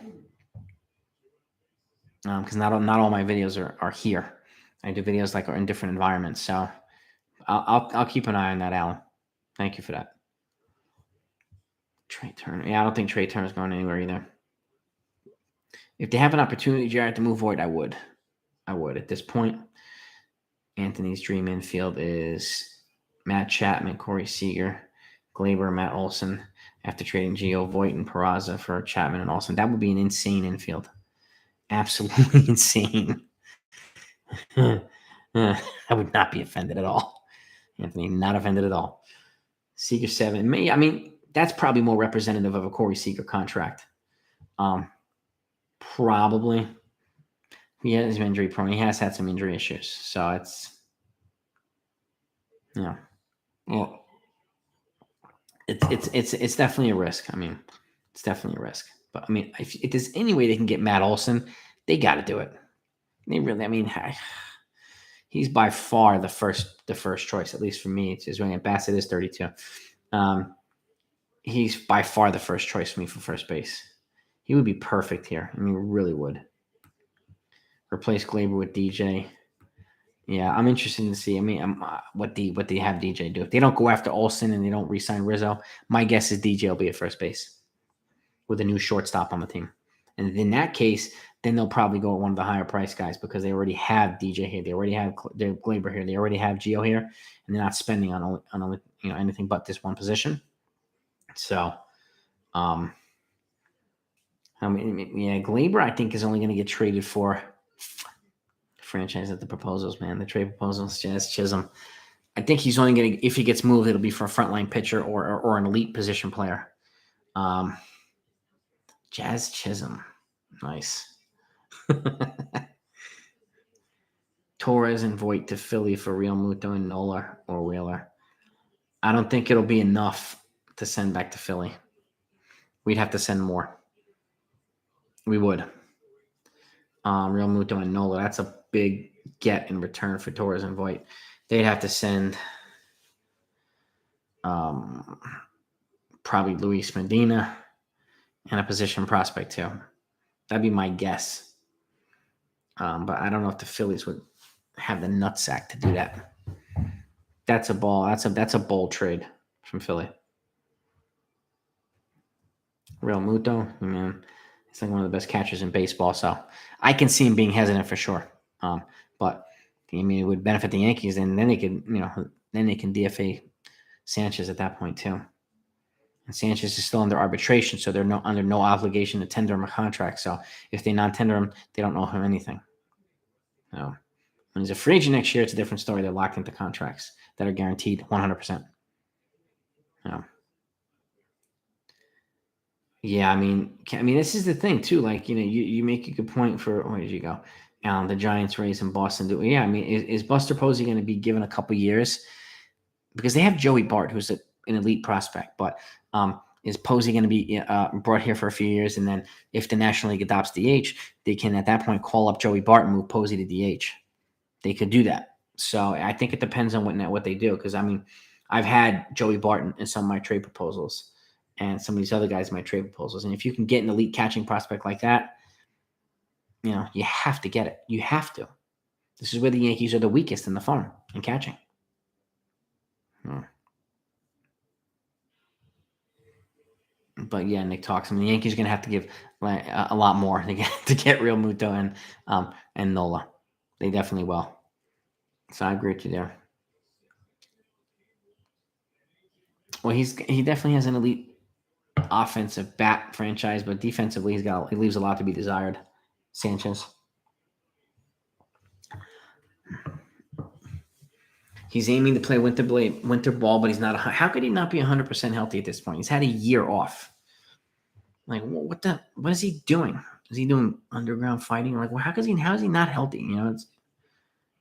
Because not all my videos are here. I do videos are in different environments. So I'll keep an eye on that, Alan. Thank you for that. Trey Turner. Yeah, I don't think Trey Turner's going anywhere either. If they have an opportunity, Jared, to move Voit, I would. At this point. Anthony's dream infield is Matt Chapman, Corey Seager, Gleyber, Matt Olson. After trading Gio, Voit, and Peraza for Chapman and Olson, that would be an insane infield. Absolutely insane. I would not be offended at all. Anthony, not offended at all. Seager 7. I mean, that's probably more representative of a Corey Seager contract. Probably. He has injury prone. He has had some injury issues. So it's, well, it's definitely a risk. I mean, it's definitely a risk. But I mean, if there's any way they can get Matt Olson, they got to do it. They really, I mean, he's by far the first choice, at least for me. It's when Bassett is 32. He's by far the first choice for me for first base. He would be perfect here. I mean, really would. Replace Gleyber with DJ. Yeah, I'm interested to see. I mean, what they have DJ do. If they don't go after Olsen and they don't re-sign Rizzo, my guess is DJ will be at first base with a new shortstop on the team. And in that case, then they'll probably go with one of the higher price guys because they already have DJ here. They already have their Gleyber here. They already have Gio here, and they're not spending on only anything but this one position. So, I mean, yeah, Gleyber I think is only going to get traded for franchise at the proposals, man. The trade proposals, Jazz Chisholm. I think he's only going to, if he gets moved, it'll be for a frontline pitcher or an elite position player. Jazz Chisholm. Nice. Torres and Voit to Philly for Real Muto and Nola or Wheeler. I don't think it'll be enough to send back to Philly. We'd have to send more. We would. Real Muto and Nola. That's a big get in return for Torres and Voit. They'd have to send probably Luis Medina and a position prospect too. That'd be my guess. But I don't know if the Phillies would have the nutsack to do that. That's a ball. That's a bold trade from Philly. Real Muto, man, he's like one of the best catchers in baseball. So I can see him being hesitant for sure. But I mean, it would benefit the Yankees, and then they could, then they can DFA Sanchez at that point too. And Sanchez is still under arbitration, so they're under no obligation to tender him a contract. So if they non-tender him, they don't owe him anything. No. When he's a free agent next year, it's a different story. They're locked into contracts that are guaranteed 100%. No. Yeah, I mean, this is the thing too. Like, you make a good point for where did you go? The Giants raise in Boston. Yeah, I mean, is Buster Posey going to be given a couple years? Because they have Joey Bart, who's an elite prospect, but is Posey going to be brought here for a few years? And then if the National League adopts DH, they can at that point call up Joey Bart and move Posey to DH. They could do that. So I think it depends on what they do. Because, I mean, I've had Joey Bart in some of my trade proposals and some of these other guys in my trade proposals. And if you can get an elite catching prospect like that, you have to get it. You have to. This is where the Yankees are the weakest in the farm in catching. But yeah, Nick talks. I mean, the Yankees are going to have to give a lot more to get Real Muto and Nola. They definitely will. So I agree with you there. Well, he definitely has an elite offensive bat franchise, but defensively he leaves a lot to be desired. Sanchez. He's aiming to play winter ball, but he's not. How could he not be 100% healthy at this point? He's had a year off. Like, what is he doing? Is he doing underground fighting? Like, how is he not healthy?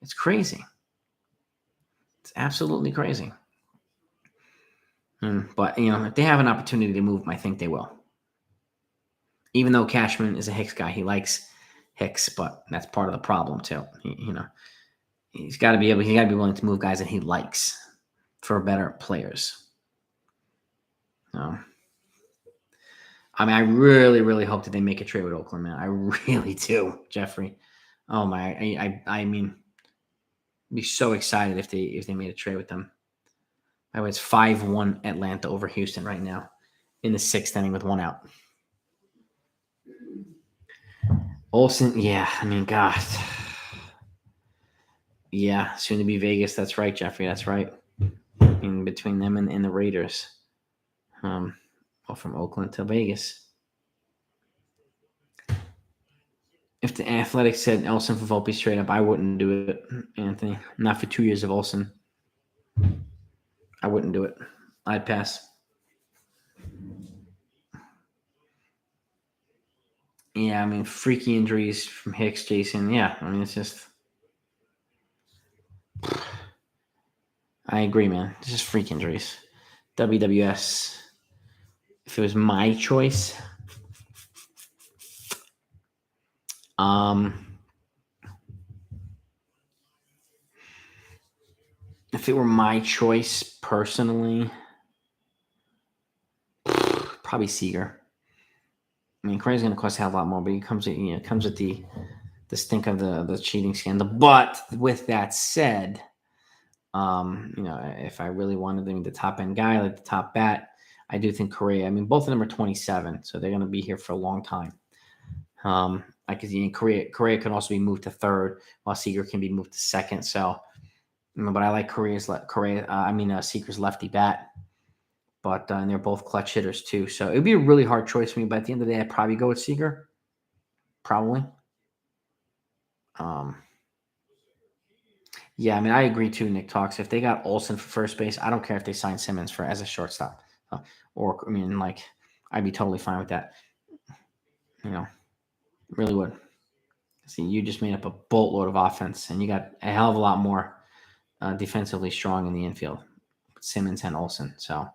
It's crazy. It's absolutely crazy. But if they have an opportunity to move him, I think they will. Even though Cashman is a Hicks guy, he likes Hicks, but that's part of the problem too. He's got to be willing to move guys that he likes for better players. I mean, I really, really hope that they make a trade with Oakland, man. I really do, Jeffrey. Oh my, I mean, I'd be so excited if they made a trade with them. I was 5-1 Atlanta over Houston right now in the 6th inning with 1 out. Olsen, yeah, I mean, God. Yeah, soon to be Vegas. That's right, Jeffrey. That's right. In between them and the Raiders. Well, from Oakland to Vegas. If the Athletics said Olsen for Volpe straight up, I wouldn't do it, Anthony. Not for 2 years of Olsen. I wouldn't do it. I'd pass. Yeah, I mean, freaky injuries from Hicks, Jason. Yeah, I mean, it's just. I agree, man. It's just freak injuries. WWS. If it was my choice, If it were my choice personally, probably Seager. I mean, Correa's going to cost a lot more, but he comes with, comes with the stink of the cheating scandal. But with that said, if I really wanted to be the top end guy, like the top bat, I do think Correa. I mean, both of them are 27, so they're going to be here for a long time. I could see Correa can also be moved to third, while Seager can be moved to second. So, but I like Seager's lefty bat. But and they're both clutch hitters too. So it would be a really hard choice for me. But at the end of the day, I'd probably go with Seager. Probably. Yeah, I mean, I agree too, Nick Talks. If they got Olsen for first base, I don't care if they sign Simmons as a shortstop. I'd be totally fine with that. Really would. See, you just made up a boatload of offense, and you got a hell of a lot more defensively strong in the infield. Simmons and Olsen. So,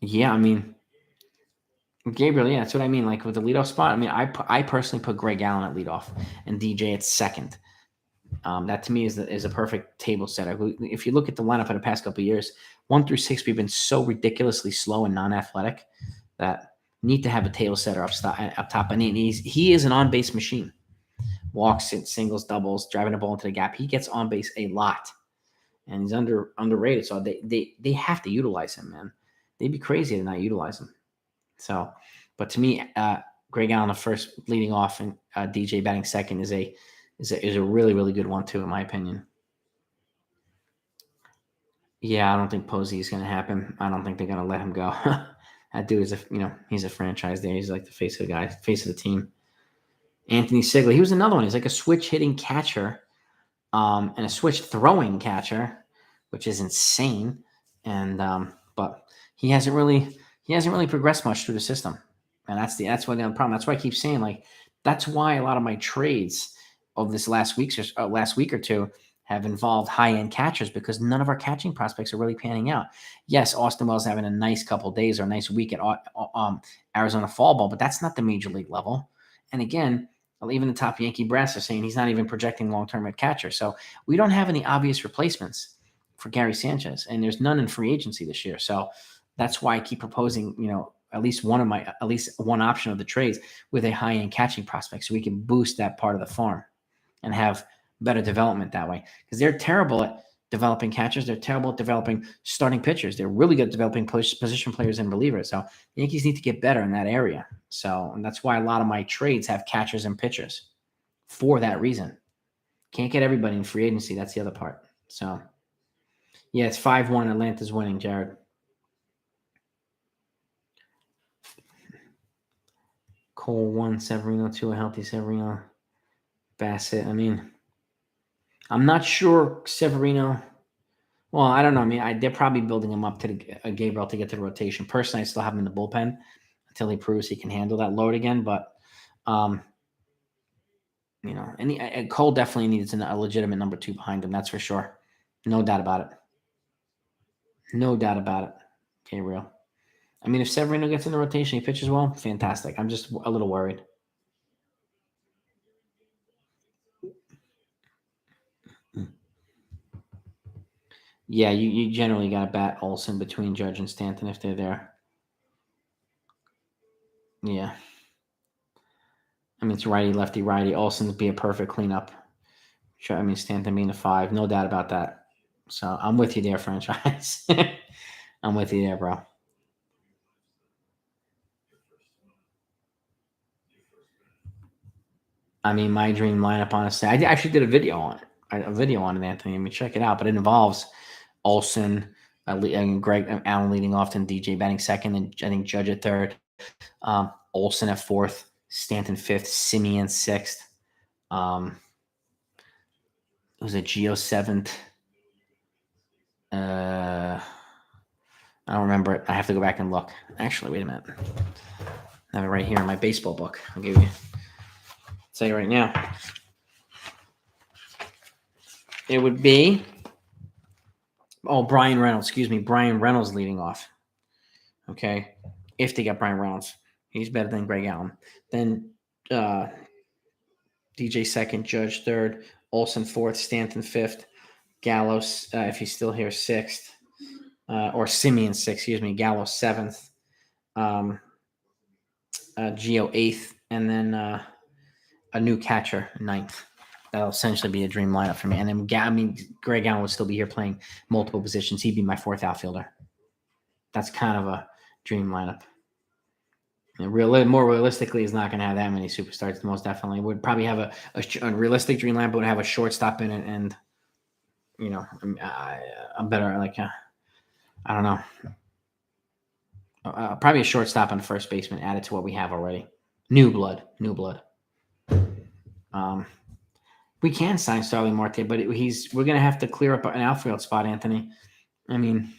yeah, I mean, Gabriel, yeah, that's what I mean. Like with the leadoff spot, I mean, I personally put Greg Allen at leadoff and DJ at second. That to me is a perfect table setter. If you look at the lineup for the past couple of years, 1 through 6, we've been so ridiculously slow and non-athletic that we need to have a table setter up top. And he is an on-base machine. Walks, singles, doubles, driving the ball into the gap. He gets on base a lot, and he's underrated. So they have to utilize him, man. They'd be crazy to not utilize him. So, but to me, Greg Allen, the first leading off, and DJ batting second is a really, really good one too, in my opinion. Yeah, I don't think Posey is going to happen. I don't think they're going to let him go. That dude is he's a franchise there. He's like the face of the team. Anthony Sigley, he was another one. He's like a switch hitting catcher, and a switch throwing catcher, which is insane. And but he hasn't really progressed much through the system, and that's what the problem. That's why I keep saying, like, that's why a lot of my trades of this last week or two have involved high-end catchers, because none of our catching prospects are really panning out. Yes, Austin Wells having a nice couple days or a nice week at Arizona Fall Ball, but that's not the major league level. And again, even the top Yankee brass are saying he's not even projecting long-term at catcher. So we don't have any obvious replacements for Gary Sanchez, and there's none in free agency this year. So that's why I keep proposing, at least one option of the trades with a high-end catching prospect, so we can boost that part of the farm and have better development that way. Because they're terrible at developing catchers. They're terrible at developing starting pitchers. They're really good at developing position players and relievers. So the Yankees need to get better in that area. So, and that's why a lot of my trades have catchers and pitchers for that reason. Can't get everybody in free agency. That's the other part. So, yeah, it's 5-1. Atlanta's winning, Jared. Cole 1, Severino 2, a healthy Severino. Bassett, I mean, I'm not sure Severino. Well, I don't know. I mean, they're probably building him up to Gabriel to get to the rotation. Personally, I still have him in the bullpen until he proves he can handle that load again. But, and Cole definitely needs a legitimate number 2 behind him. That's for sure. No doubt about it. No doubt about it, Gabriel. I mean, if Severino gets in the rotation, he pitches well, fantastic. I'm just a little worried. Yeah, you generally got to bat Olsen between Judge and Stanton if they're there. Yeah. I mean, it's righty, lefty, righty. Olsen's be a perfect cleanup. Sure, I mean, Stanton being a 5, no doubt about that. So I'm with you there, franchise. I'm with you there, bro. I mean, my dream lineup, honestly, I actually did a video on it. Anthony. I mean, check it out. But it involves Olsen, and Greg Allen leading off, and DJ batting second, and I think Judge at third. Olsen at fourth, Stanton fifth, Simeon sixth. It was a Geo seventh. I don't remember it. I have to go back and look. Actually, wait a minute. I have it right here in my baseball book. I'll tell you right now. It would be Brian Reynolds. Excuse me, Brian Reynolds leading off. Okay, if they get Brian Reynolds, He's better than Greg Allen. Then DJ second, Judge third, Olsen fourth, Stanton fifth, Gallo, if he's still here, sixth, or Simeon sixth, excuse me, Gallo seventh, Gio eighth, and then a new catcher ninth. That'll essentially be a dream lineup for me. And then Greg Allen would still be here playing multiple positions. He'd be my fourth outfielder. That's kind of a dream lineup. More realistically, is not going to have that many superstars. Most definitely would probably have a realistic dream lineup, would have a shortstop in it, and a better I don't know, probably a shortstop and a first baseman added to what we have already. New blood. We can sign Starling Marte, but we're going to have to clear up an outfield spot, Anthony. I mean,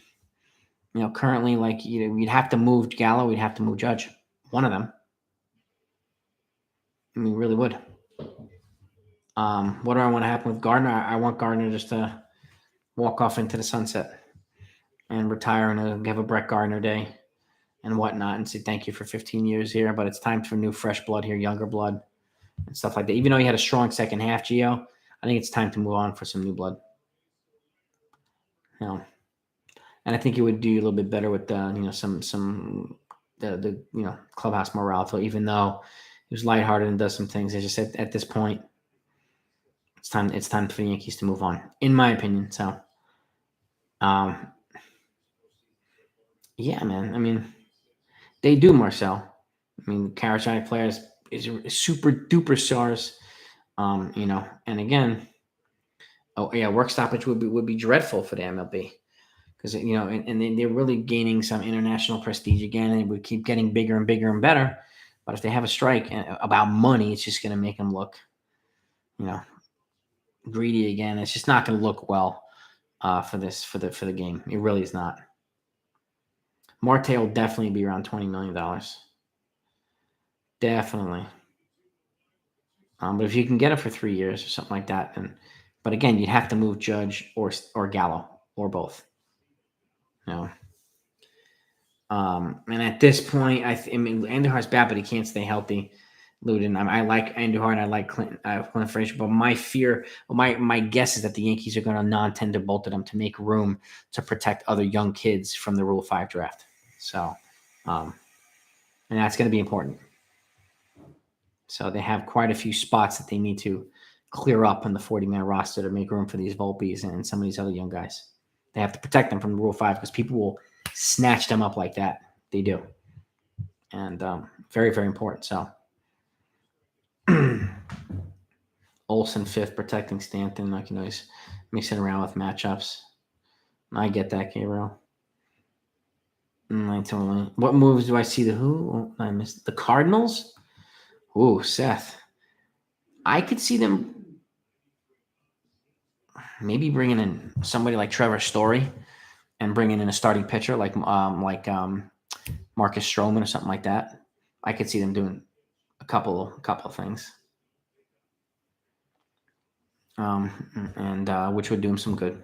currently, we'd have to move Gallo, we'd have to move Judge. One of them. I mean, really would. What do I want to happen with Gardner? I want Gardner just to walk off into the sunset and retire and have a Brett Gardner day and whatnot and say thank you for 15 years here. But it's time for new, fresh blood here, younger blood and stuff like that. Even though he had a strong second half, Gio, I think it's time to move on for some new blood. And I think it would do you a little bit better with the clubhouse morale. So even though he was lighthearted and does some things, I just said at this point, it's time for the Yankees to move on, in my opinion. So, yeah, man. I mean, they do, Marcel. I mean, charismatic players is super duper stars. And again, work stoppage would be dreadful for the MLB. Because, and they're really gaining some international prestige again, and it would keep getting bigger and bigger and better. But if they have a strike about money, it's just going to make them look, greedy again. It's just not going to look well for the game. It really is not. Marte will definitely be around $20 million. Definitely. But if you can get it for 3 years or something like that, but again, you'd have to move Judge or Gallo or both. And at this point, I mean, Andujar's bad, but he can't stay healthy. Luden, I like Andujar and I like Clint Frazier, but my guess is that the Yankees are going to non-tender both of them to make room to protect other young kids from the Rule 5 draft. So, and that's going to be important. So they have quite a few spots that they need to clear up on the 40-man roster to make room for these Volpes and some of these other young guys. They have to protect them from Rule 5 because people will snatch them up like that. They do. And very, very important. So Olsen fifth, protecting Stanton. He's mixing around with matchups. I get that, Gabriel. What moves do I see? I missed the Cardinals. Ooh, Seth. I could see them maybe bringing in somebody like Trevor Story and bringing in a starting pitcher like Marcus Stroman or something like that. I could see them doing a couple of things, and which would do him some good.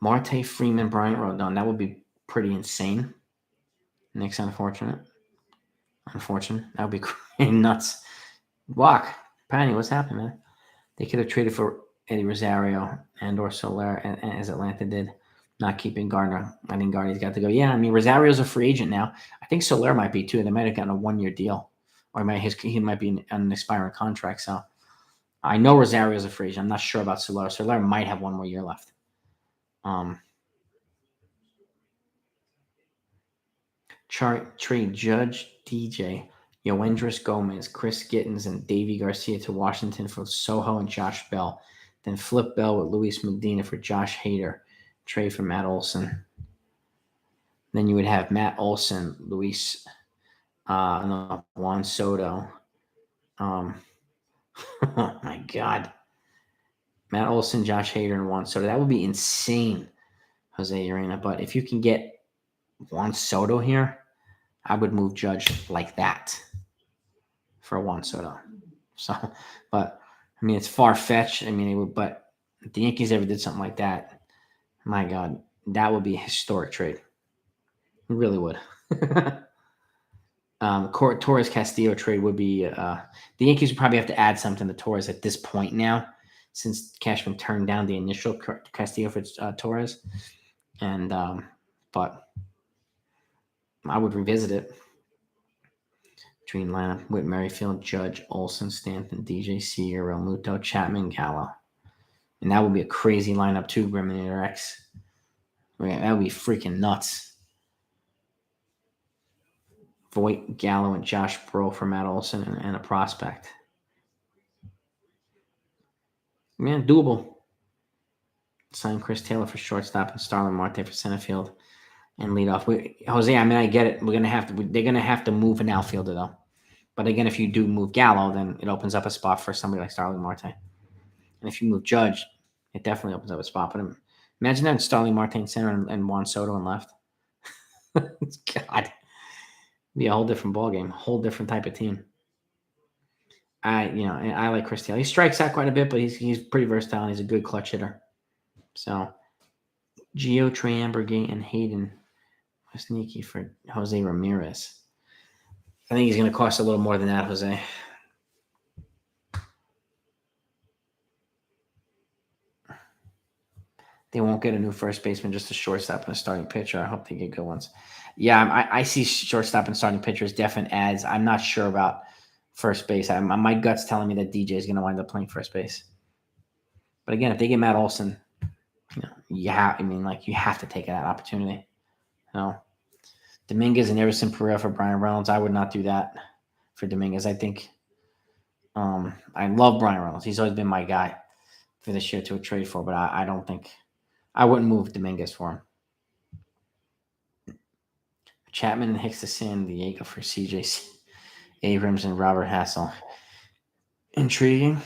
Marte, Freeman, Bryant, Rodon. That would be pretty insane. Nick's unfortunate. That would be crazy nuts. Walk, Penny, what's happening, man? They could have traded for Eddie Rosario or Soler, as Atlanta did, not keeping Gardner. I think Gardner's got to go. Yeah, I mean, Rosario's a free agent now. I think Soler might be too. They might have gotten a 1-year deal, or he might be on an expiring contract. So I know Rosario's a free agent. I'm not sure about Soler. Soler might have 1 more year left. Trade Judge, DJ, Yoendris Gomez, Chris Gittins, and Davey Garcia to Washington for Soho and Josh Bell. Then flip Bell with Luis Medina for Josh Hader. Trade for Matt Olson. Then you would have Matt Olson, Luis, Juan Soto. Oh my God. Matt Olson, Josh Hader, and Juan Soto. That would be insane, Jose Urena. But if you can get Juan Soto here, I would move Judge like that for Juan Soto. So, but I mean, it's far-fetched. I mean, but if the Yankees ever did something like that, my God, that would be a historic trade. It really would. Torres Castillo trade would be the Yankees would probably have to add something to Torres at this point now, since Cashman turned down the initial Castillo for Torres, and but I would revisit it. Between lineup with Merrifield, Judge, Olsen, Stanton, DJ Seager, Realmuto, Chapman, Gallo, and that would be a crazy lineup too. Griminator X, that would be freaking nuts. Voit, Gallo, and Josh Bro for Matt Olson and a prospect. Man, doable. Sign Chris Taylor for shortstop and Starlin Marte for center field and lead off. Jose, I mean, I get it. They're gonna have to move an outfielder though. But again, if you do move Gallo, then it opens up a spot for somebody like Starling Marte. And if you move Judge, it definitely opens up a spot. But imagine that Starling Marte in center and Juan Soto in left. God, it'd be a whole different ballgame, a whole different type of team. I like Chris Taylor. He strikes out quite a bit, but he's pretty versatile and he's a good clutch hitter. So, Gio, Trey Ambergate, and Hayden Wesnicki for Jose Ramirez. I think he's going to cost a little more than that, Jose. They won't get a new first baseman, just a shortstop and a starting pitcher. I hope they get good ones. Yeah, I see shortstop and starting pitcher as definite adds. I'm not sure about first base. My gut's telling me that DJ is going to wind up playing first base. But again, if they get Matt Olson, you have to take that opportunity. Dominguez and Everson Pereira for Brian Reynolds. I would not do that for Dominguez. I think I love Brian Reynolds. He's always been my guy for this year to a trade for, but I don't think I wouldn't move Dominguez for him. Chapman and Hicks to San Diego for CJ Abrams and Robert Hassel. Intriguing.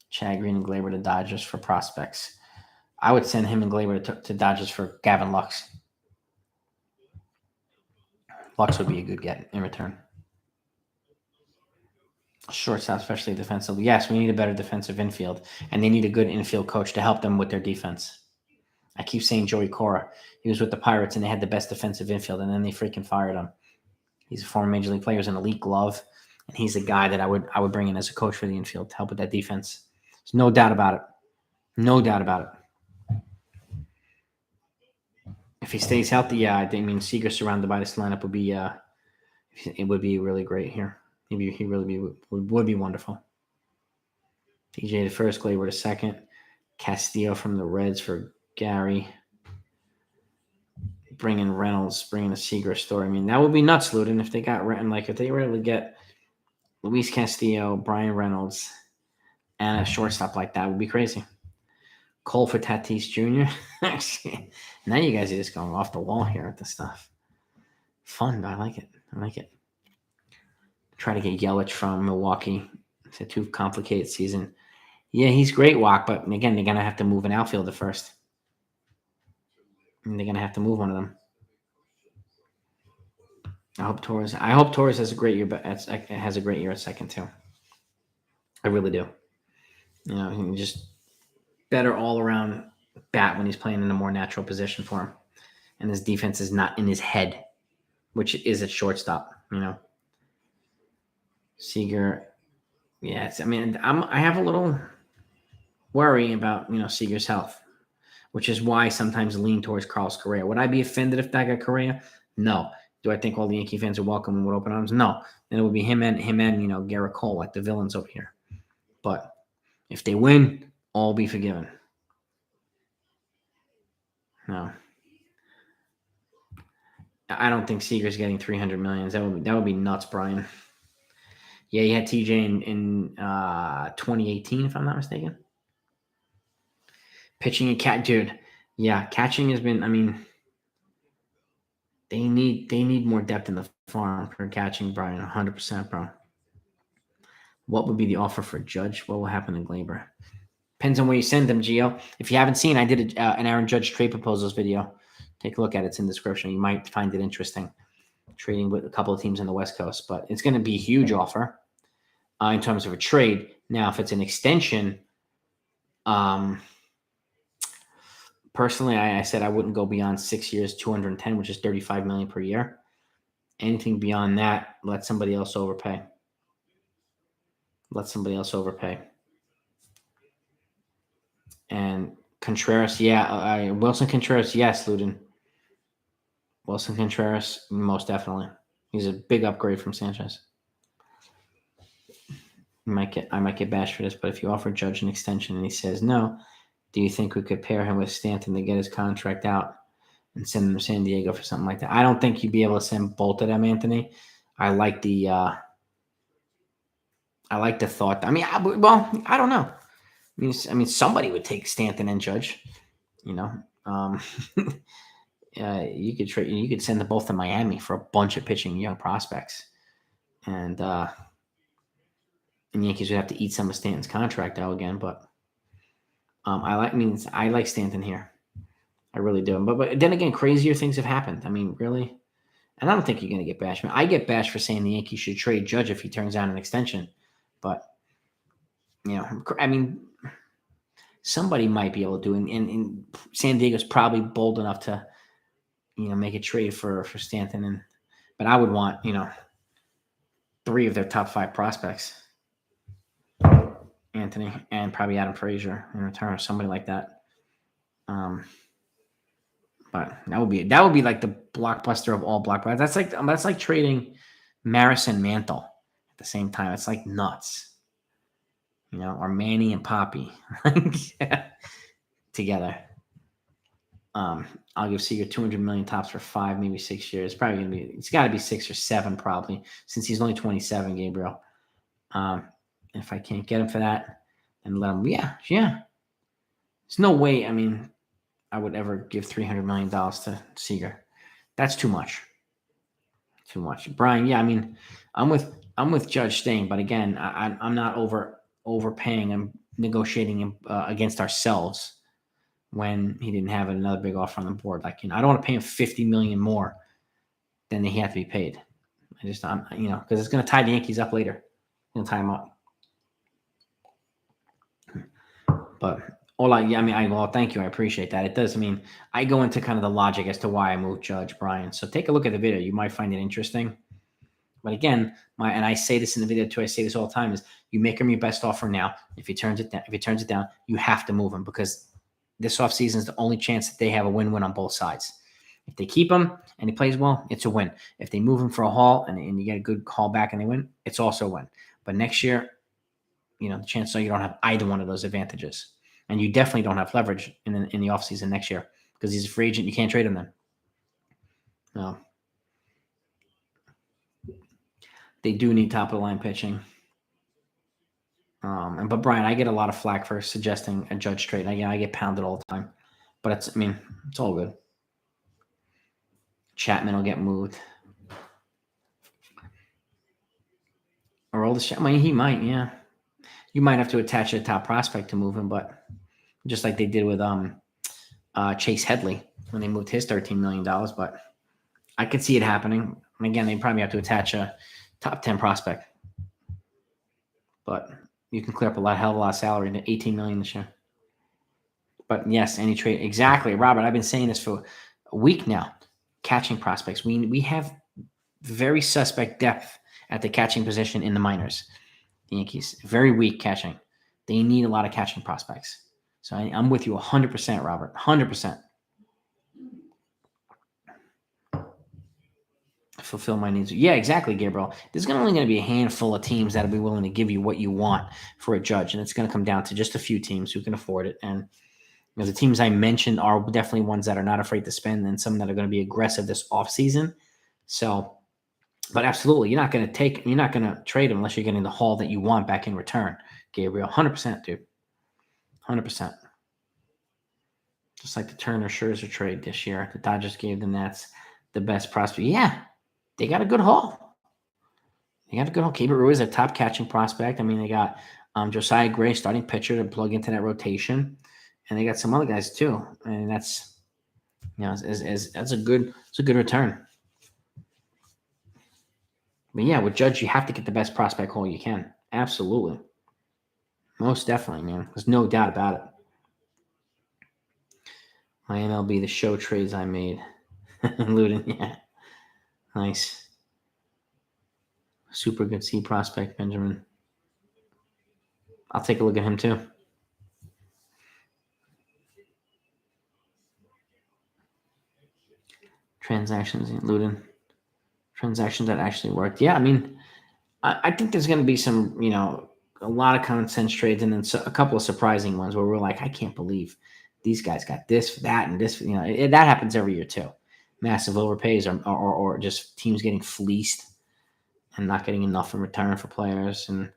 Chad Green and Gleyber to Dodgers for prospects. I would send him and Gleyber to Dodgers for Gavin Lux. Lux would be a good get in return. Shortstop, especially defensively. Yes, we need a better defensive infield, and they need a good infield coach to help them with their defense. I keep saying Joey Cora. He was with the Pirates, and they had the best defensive infield, and then they freaking fired him. He's a former Major League player, he's an elite glove, and he's a guy that I would bring in as a coach for the infield to help with that defense. There's no doubt about it. No doubt about it. If he stays healthy, yeah, I think Seager surrounded by this lineup would be really great here. He really would be wonderful. DJ the first, Gleyber the second, Castillo from the Reds for Gary. Bringing Reynolds, bringing a Seager story. I mean, that would be nuts, Luden, if they got if they were able to get Luis Castillo, Brian Reynolds, and a shortstop like that, would be crazy. Cole for Tatis Jr. Now you guys are just going off the wall here with this stuff. Fun, but I like it. Try to get Yelich from Milwaukee. It's a too complicated season. Yeah, he's great, Walk, but again, they're going to have to move an outfielder first. And they're going to have to move one of them. I hope Torres has a great year, but has a great year at second too. I really do. He just better all around bat when he's playing in a more natural position for him, and his defense is not in his head, which is at shortstop. Seager, yes. I mean, I have a little worry about Seager's health, which is why I sometimes lean towards Carlos Correa. Would I be offended if that got Correa? No. Do I think all the Yankee fans are welcome with open arms? No. Then it would be him and Garrett Cole, like the villains over here. But if they win, all be forgiven. No. I don't think Seager's getting $300 million. That would be nuts, Brian. Yeah, he had TJ in 2018, if I'm not mistaken. Pitching and dude. Yeah, catching has been. I mean, they need more depth in the farm for catching, Brian. 100%, bro. What would be the offer for Judge? What will happen to Gleyber? Depends on where you send them, Gio. If you haven't seen, I did an Aaron Judge trade proposals video. Take a look at it. It's in the description. You might find it interesting. Trading with a couple of teams on the West Coast, but it's going to be a huge offer in terms of a trade. Now, if it's an extension, Personally, I said I wouldn't go beyond 6 years, 210, which is $35 million per year. Anything beyond that, let somebody else overpay. Let somebody else overpay. And Contreras, yeah. Wilson Contreras, yes, Luden. Wilson Contreras, most definitely. He's a big upgrade from Sanchez. I might get bashed for this, but if you offer Judge an extension and he says no, do you think we could pair him with Stanton to get his contract out and send him to San Diego for something like that? I don't think you'd be able to send both of them, Anthony. I like the thought. I mean, I don't know. I mean, somebody would take Stanton and Judge. You know, you could trade. You could send them both to Miami for a bunch of pitching young prospects, and Yankees would have to eat some of Stanton's contract out again. But I like Stanton here. I really do. But then again, crazier things have happened. I mean, really. And I don't think you're going to get bashed. I get bashed for saying the Yankees should trade Judge if he turns down an extension. But, I mean, somebody might be able to do it. And San Diego's probably bold enough to, make a trade for Stanton. But I would want, 3 of their top 5 prospects. Anthony and probably Adam Frazier in return or somebody like that. But that would be like the blockbuster of all blockbusters. That's like trading Maris and Mantle at the same time. It's like nuts, or Manny and Poppy together. I'll give Seager $200 million tops for 5, maybe 6 years. It's got to be 6 or 7 probably, since he's only 27, Gabriel. If I can't get him for that, then let him. Yeah. There's no way. I mean, I would ever give $300 million to Seager. That's too much. Too much. Brian, yeah, I mean, I'm with Judge staying, but again, I'm not overpaying. I'm negotiating against ourselves when he didn't have another big offer on the board. Like, I don't want to pay him $50 million more than he had to be paid. Because it's going to tie the Yankees up later. It's going to tie him up. But well, thank you. I appreciate that. It does. I mean, I go into kind of the logic as to why I moved Judge, Brian. So take a look at the video. You might find it interesting. But again, and I say this in the video too. I say this all the time: is you make him your best offer now. If he turns it down, you have to move him, because this offseason is the only chance that they have a win-win on both sides. If they keep him and he plays well, it's a win. If they move him for a haul and you get a good haul back and they win, it's also a win. But next year, the chances are you don't have either one of those advantages. And you definitely don't have leverage in the offseason next year, because he's a free agent. You can't trade him then. No. They do need top-of-the-line pitching. But, Brian, I get a lot of flack for suggesting a Judge trade. I get pounded all the time. But it's all good. Chapman will get moved. Aroldis Chapman, he might, yeah. You might have to attach a top prospect to move him, but just like they did with Chase Headley when they moved his $13 million. But I could see it happening. And again, they probably have to attach a top 10 prospect. But you can clear up a hell of a lot of salary to $18 million this year. But yes, any trade. Exactly, Robert. I've been saying this for a week now. Catching prospects. We have very suspect depth at the catching position in the minors. The Yankees, very weak catching. They need a lot of catching prospects. So I'm with you 100%, Robert. 100%. Fulfill my needs. Yeah, exactly, Gabriel. There's only going to be a handful of teams that will be willing to give you what you want for a Judge, and it's going to come down to just a few teams who can afford it. And the teams I mentioned are definitely ones that are not afraid to spend, and some that are going to be aggressive this offseason. So, but absolutely, you're not going to trade him unless you're getting the haul that you want back in return, Gabriel. 100%, dude. 100%. Just like the Turner Scherzer trade this year. The Dodgers gave the Nats the best prospect. Yeah, they got a good haul. Keibert Ruiz, a top catching prospect. I mean, they got Josiah Gray, starting pitcher, to plug into that rotation. And they got some other guys too. And that's, that's a good return. But yeah, with Judge, you have to get the best prospect haul you can. Absolutely. Most definitely, man. There's no doubt about it. My MLB, the show trades I made. Luden, yeah. Nice. Super good C prospect, Benjamin. I'll take a look at him too. Transactions, Luden. Transactions that actually worked. Yeah, I mean, I think there's going to be some, a lot of common sense trades and then a couple of surprising ones where we're like, I can't believe these guys got this, that, and this. That happens every year too. Massive overpays or just teams getting fleeced and not getting enough in return for players. And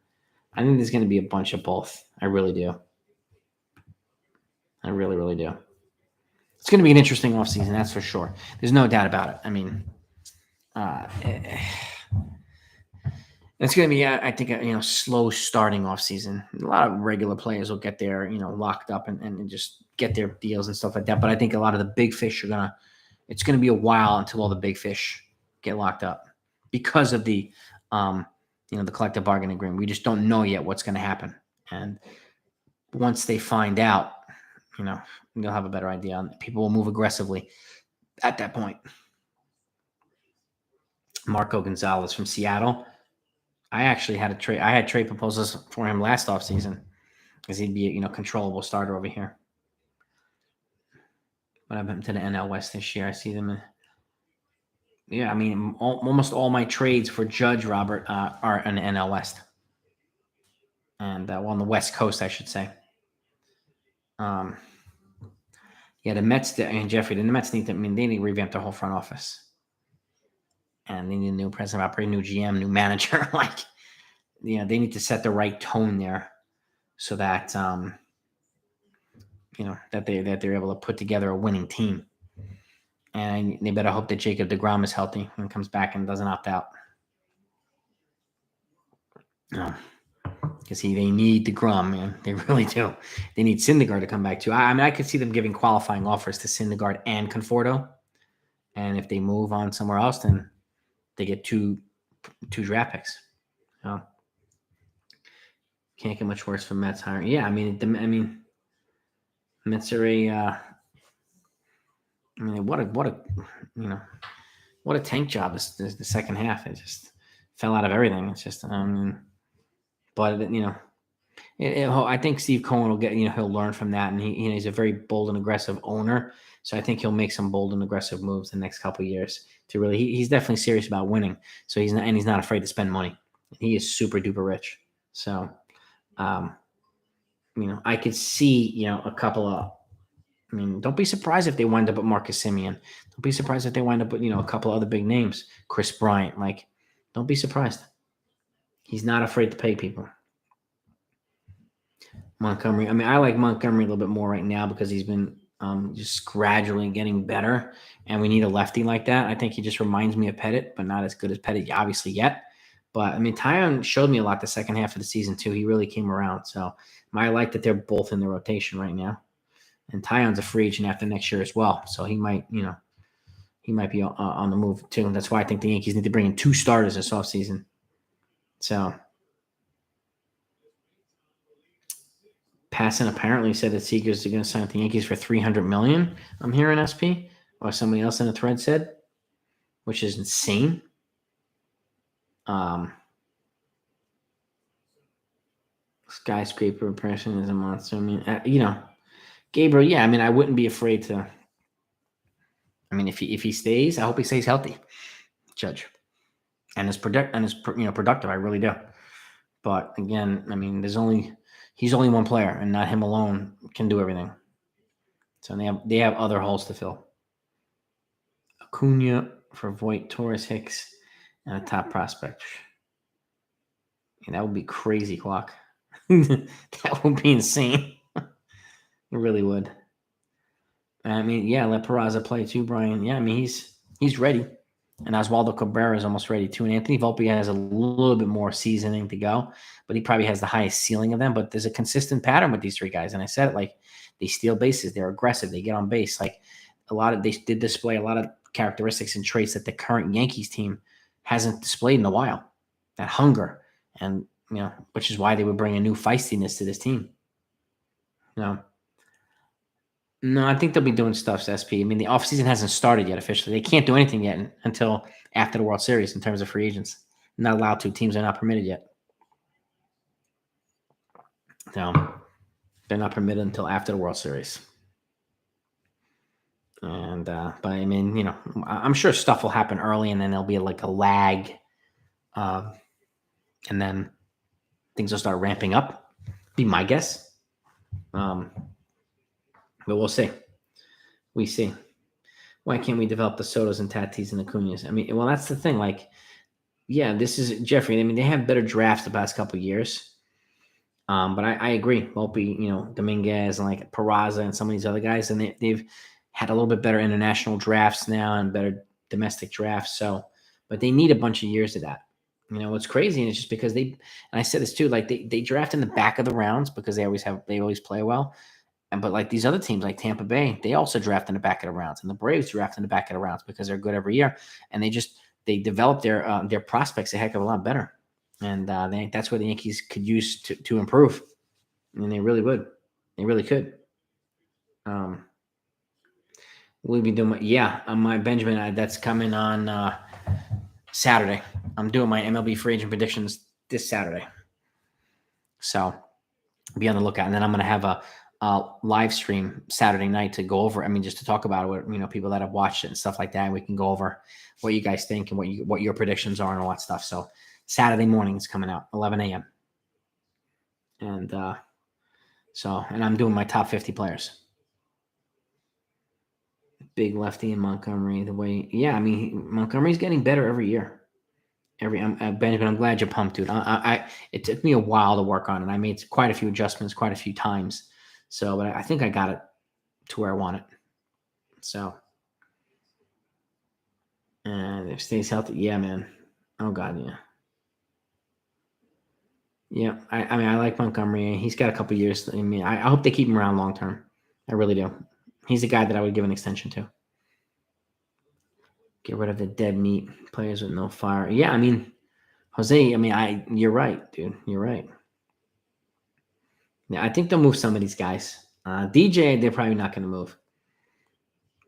I think there's going to be a bunch of both. I really do. I really, really do. It's going to be an interesting offseason, that's for sure. There's no doubt about it. I mean, it's going to be, I think, slow starting offseason. A lot of regular players will get there, locked up and just get their deals and stuff like that. But I think a lot of the big fish it's going to be a while until all the big fish get locked up because of the, the collective bargaining agreement. We just don't know yet what's going to happen. And once they find out, they'll have a better idea. People will move aggressively at that point. Marco Gonzalez from Seattle. I actually had trade proposals for him last offseason because he'd be a controllable starter over here. But I've been to the NL West this year. I see them. I mean, almost all my trades for Judge Robert are in the NL West, and on the West Coast, I should say. The Mets and Jeffrey. The Mets need they need to revamp their whole front office, and they need a new president of operating, new GM, new manager. They need to set the right tone there, so that that they're able to put together a winning team. And they better hope that Jacob deGrom is healthy and comes back and doesn't opt out. Because they need deGrom, man. They really do. They need Syndergaard to come back too. I could see them giving qualifying offers to Syndergaard and Conforto. And if they move on somewhere else, then they get two draft picks. Can't get much worse for Mets hiring. Yeah, Mets are what a tank job is the second half. It just fell out of everything. It's just, but I think Steve Cohen will get, he'll learn from that, and he's a very bold and aggressive owner. So I think he'll make some bold and aggressive moves the next couple of years to really. He's definitely serious about winning. So he's not afraid to spend money. He is super duper rich. So, I could see, a couple of. Don't be surprised if they wind up at Marcus Semien. Don't be surprised if they wind up with, a couple other big names. Chris Bryant. Don't be surprised. He's not afraid to pay people. Montgomery. I like Montgomery a little bit more right now because he's been just gradually getting better, and we need a lefty like that. I think he just reminds me of Pettit, but not as good as Pettit, obviously, yet. But, Taillon showed me a lot the second half of the season, too. He really came around. So I like that they're both in the rotation right now. And Taillon's a free agent after next year as well. So he might be on the move too. That's why I think the Yankees need to bring in 2 starters this offseason. So Passan apparently said that Seegers are going to sign with the Yankees for $300 million. I'm hearing SP, or somebody else in the thread said, which is insane. Skyscraper impression is a monster. Gabriel, yeah, I wouldn't be afraid to. If he stays, I hope he stays healthy, Judge, and is productive. I really do. But again, he's only one player, and not him alone can do everything. So they have other holes to fill. Acuna for Voit, Torres, Hicks, and a top prospect. And that would be crazy, Clock. That would be insane. It really would. Let Peraza play too, Brian. Yeah, he's ready. And Oswaldo Cabrera is almost ready too. And Anthony Volpe has a little bit more seasoning to go, but he probably has the highest ceiling of them. But there's a consistent pattern with these 3 guys. And I said it, they steal bases. They're aggressive. They get on base. They did display a lot of characteristics and traits that the current Yankees team hasn't displayed in a while. That hunger. And, which is why they would bring a new feistiness to this team. No, I think they'll be doing stuff to SP. I mean, the offseason hasn't started yet officially. They can't do anything yet until after the World Series in terms of free agents. Not allowed to. Teams are not permitted yet. So they're not permitted until after the World Series. And but I mean, you know, I'm sure stuff will happen early, and then there'll be like a lag, uh, and then things will start ramping up. Be my guess. But we'll see. We see. Why can't we develop the Sotos and Tatis and Acuñas? I mean, well, that's the thing. Like, yeah, this is Jeffrey. I mean, they have better drafts the past couple of years. But I agree. Volpe, you know, Dominguez and like Peraza and some of these other guys, and they've had a little bit better international drafts now and better domestic drafts. So, but they need a bunch of years of that. You know, what's crazy, and it's just because and I said this too, like they draft in the back of the rounds because they always play well. But like these other teams, like Tampa Bay, they also draft in the back of the rounds, and the Braves draft in the back of the rounds because they're good every year, and they develop their prospects a heck of a lot better, and that's where the Yankees could use to improve, and they really would, they really could. We'll be doing my Benjamin. That's coming on Saturday. I'm doing my MLB free agent predictions this Saturday, so be on the lookout. And then I'm going to have a live stream Saturday night to go over. I mean, just to talk about it with, you know, people that have watched it and stuff like that. And we can go over what you guys think and what your predictions are and all that stuff. So Saturday morning is coming out, 11 a.m. And and I'm doing my top 50 players. Big lefty in Montgomery. I mean, Montgomery's getting better every year. Benjamin, I'm glad you're pumped, dude. It took me a while to work on it. I made quite a few adjustments, quite a few times. So, but I think I got it to where I want it. So, and if stays healthy, yeah, man. Oh God, yeah. Yeah, I mean, I like Montgomery. He's got a couple years. I mean, I hope they keep him around long term. I really do. He's a guy that I would give an extension to. Get rid of the dead meat players with no fire. Yeah, I mean, Jose. I mean, you're right, dude. You're right. Yeah, I think they'll move some of these guys. DJ, they're probably not going to move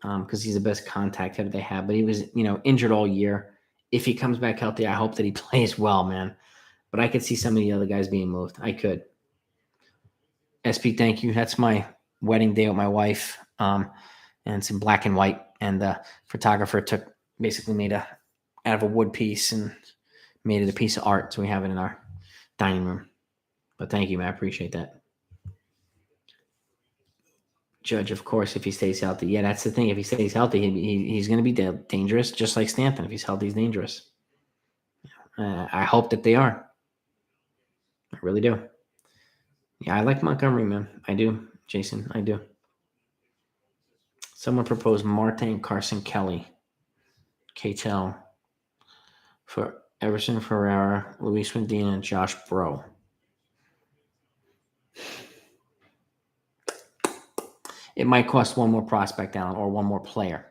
because he's the best contact hitter they have. But he was, you know, injured all year. If he comes back healthy, I hope that he plays well, man. But I could see some of the other guys being moved. I could. SP, thank you. That's my wedding day with my wife, and it's in black and white. And the photographer basically made out of a wood piece and made it a piece of art. So we have it in our dining room. But thank you, man. I appreciate that. Judge, of course, if he stays healthy. Yeah, that's the thing. If he stays healthy, he's going to be dangerous, just like Stanton. If he's healthy, he's dangerous. I hope that they are. I really do. Yeah, I like Montgomery, man. I do, Jason. I do. Someone proposed Marte, Carson Kelly, Catel for Everson Ferreira, Luis Medina, and Josh Bro. It might cost one more prospect, Allen, or one more player.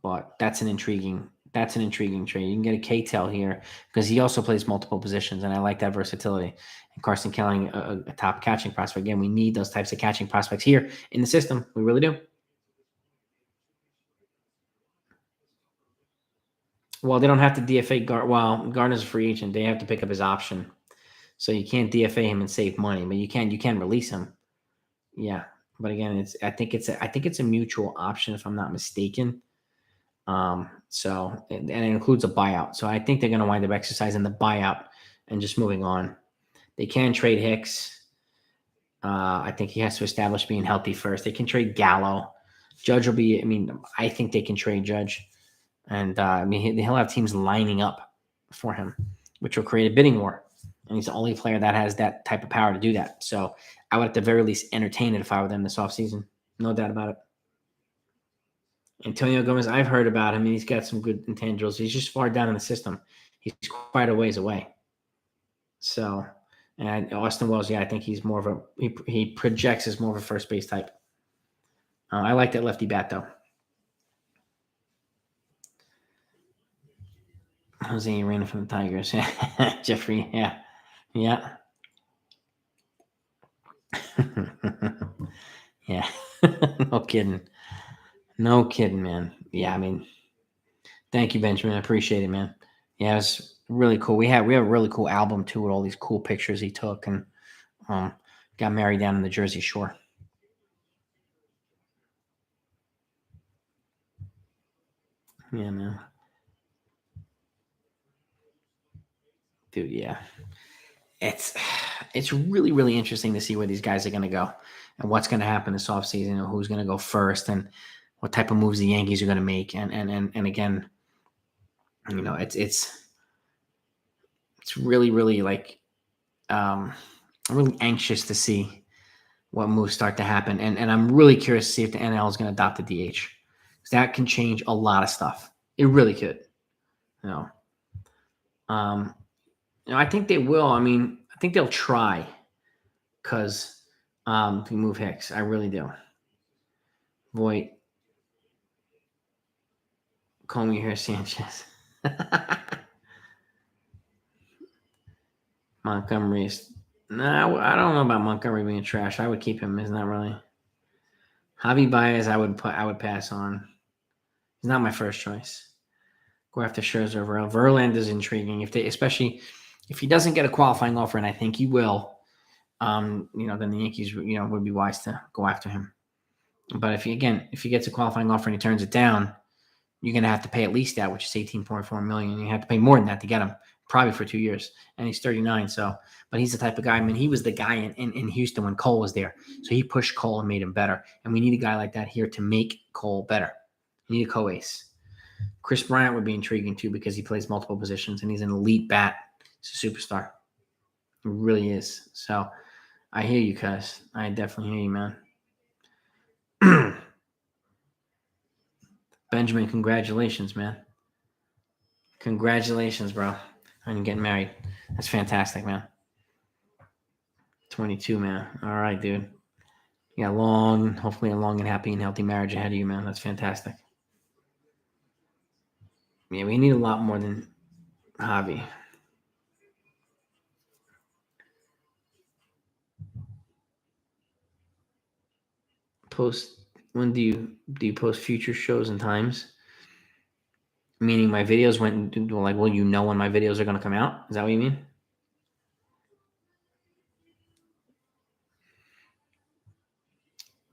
But that's an intriguing trade. You can get a Catel here because he also plays multiple positions, and I like that versatility. And Carson Kelly, a top catching prospect. Again, we need those types of catching prospects here in the system. We really do. Well, they don't have to DFA Gardner's a free agent. They have to pick up his option. So you can't DFA him and save money, but you can release him. Yeah. But again, I think it's a mutual option if I'm not mistaken. And it includes a buyout. So I think they're going to wind up exercising the buyout and just moving on. They can trade Hicks. I think he has to establish being healthy first. They can trade Gallo. Judge will be. I mean, I think they can trade Judge, and I mean he'll have teams lining up for him, which will create a bidding war. And he's the only player that has that type of power to do that. So I would at the very least entertain it if I were them this offseason. No doubt about it. Antonio Gomez, I've heard about him, and he's got some good intangibles. He's just far down in the system. He's quite a ways away. So, and Austin Wells, yeah, I think he's more of he projects as more of a first base type. I like that lefty bat, though. Jose Arena from the Tigers. Jeffrey, yeah. Yeah. No kidding. No kidding, man. Yeah, I mean, thank you, Benjamin. I appreciate it, man. Yeah, it's really cool. We have a really cool album too with all these cool pictures he took, and um, got married down in the Jersey Shore. Yeah, man. Dude, yeah. It's really interesting to see where these guys are going to go and what's going to happen this offseason and who's going to go first and what type of moves the Yankees are going to make. And again, it's really like I'm really anxious to see what moves start to happen. And I'm really curious to see if the NL is going to adopt the DH. Because that can change a lot of stuff. It really could. You know. Um, I think they will. I mean, I think they'll try because to move Hicks. I really do. Voit, call me here, Sanchez. Montgomery's. No, I don't know about Montgomery being trash. I would keep him. Isn't that really? Javi Baez, I would pass on. He's not my first choice. Go after Scherzer. Verlander's intriguing. Especially if he doesn't get a qualifying offer, and I think he will, then the Yankees, would be wise to go after him. But if he gets a qualifying offer and he turns it down, you're going to have to pay at least that, which is $18.4 million. You have to pay more than that to get him, probably for 2 years. And he's 39. So, but he's the type of guy. I mean, he was the guy in Houston when Cole was there. So he pushed Cole and made him better. And we need a guy like that here to make Cole better. We need a co-ace. Chris Bryant would be intriguing too because he plays multiple positions and he's an elite bat. He's a superstar. He really is. So I hear you, cuz. I definitely hear you, man. Benjamin, congratulations, man. Congratulations, bro, on getting married. That's fantastic, man. 22, man. All right, dude. You got hopefully a long and happy and healthy marriage ahead of you, man. That's fantastic. Yeah, we need a lot more than Javi. When do you post future shows and times? Meaning my videos will you know when my videos are going to come out? Is that what you mean?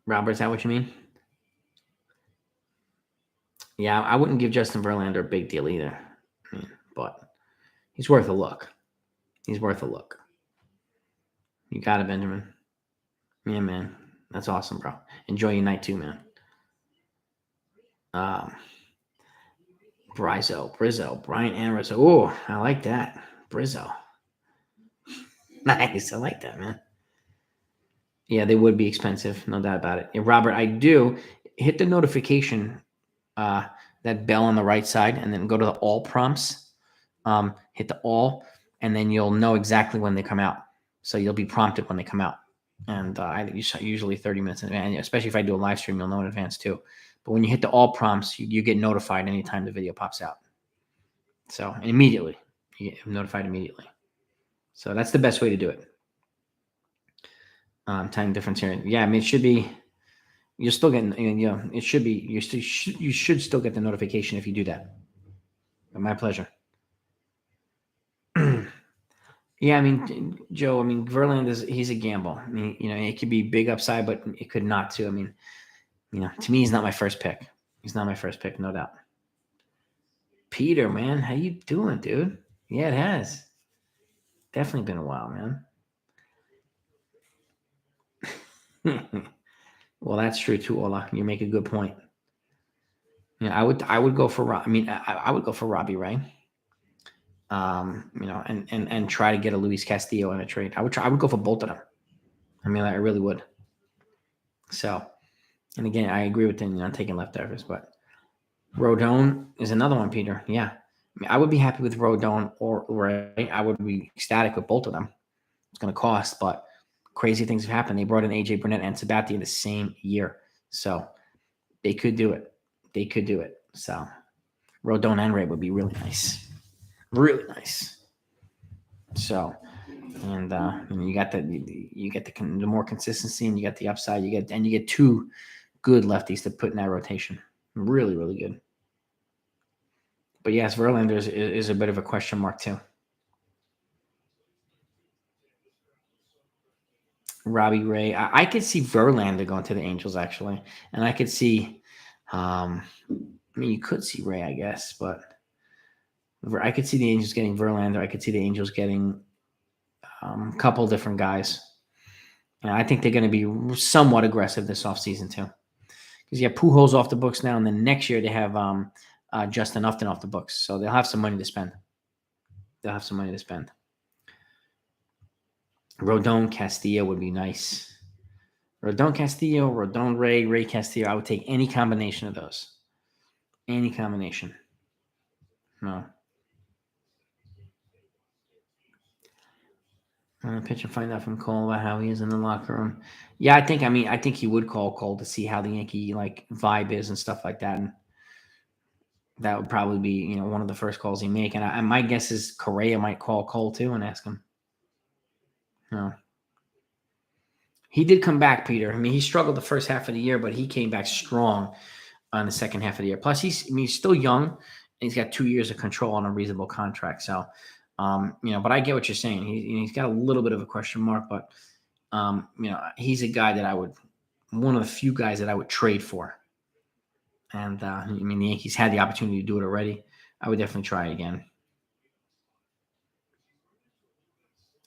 Robert, is that what you mean? Yeah, I wouldn't give Justin Verlander a big deal either. But he's worth a look. He's worth a look. You got it, Benjamin. Yeah, man. That's awesome, bro. Enjoy your night too, man. Um, Brizzo, Brian and Rizzo. Oh, I like that. Brizzo. Nice. I like that, man. Yeah, they would be expensive, no doubt about it. Yeah, Robert, I do hit the notification, that bell on the right side, and then go to the all prompts. Hit the all, and then you'll know exactly when they come out. So you'll be prompted when they come out. And usually 30 minutes in advance, especially if I do a live stream, you'll know in advance too. But when you hit the all prompts, you get notified anytime the video pops out. So and immediately, you get notified immediately. So that's the best way to do it. Time difference here. Yeah, I mean, it should be, you're still getting, it should be, you should still get the notification if you do that. But my pleasure. Yeah, I mean, Joe, Verlander he's a gamble. I mean, it could be big upside, but it could not too. I mean, to me, he's not my first pick. He's not my first pick, no doubt. Peter, man, how you doing, dude? Yeah, it has. Definitely been a while, man. Well, that's true too, Ola. You make a good point. Yeah, I would go for I would go for Robbie Ray. And try to get a Luis Castillo in a trade. I would go for both of them. I mean, I really would. So, and again, I agree with them, taking leftovers, but Rodon is another one, Peter. Yeah. I would be happy with Rodon or Ray. I would be ecstatic with both of them. It's going to cost, but crazy things have happened. They brought in AJ Burnett and Sabathia in the same year. So they could do it. So Rodon and Ray would be really nice. Really nice. So, And you got the more consistency, and you got the upside. You get two good lefties to put in that rotation. Really, really good. But yes, Verlander is a bit of a question mark too. Robbie Ray. I could see Verlander going to the Angels actually, and I could see. I mean, you could see Ray, I guess, but I could see the Angels getting Verlander. I could see the Angels getting a couple different guys. And I think they're going to be somewhat aggressive this offseason too. Because you have Pujols off the books now, and then next year they have Justin Upton off the books. So they'll have some money to spend. Rodon Castillo would be nice. Rodon Castillo, Rodon Ray, Ray Castillo. I would take any combination of those. Any combination. No. Pitch and find out from Cole about how he is in the locker room. Yeah, I think he would call Cole to see how the Yankee vibe is and stuff like that. And that would probably be one of the first calls he make. And my guess is Correa might call Cole too and ask him. No. He did come back, Peter. I mean, he struggled the first half of the year, but he came back strong on the second half of the year. Plus, he's still young, and he's got 2 years of control on a reasonable contract. So, but I get what you're saying. He's got a little bit of a question mark, but he's a guy that one of the few guys that I would trade for. And the Yankees had the opportunity to do it already. I would definitely try again.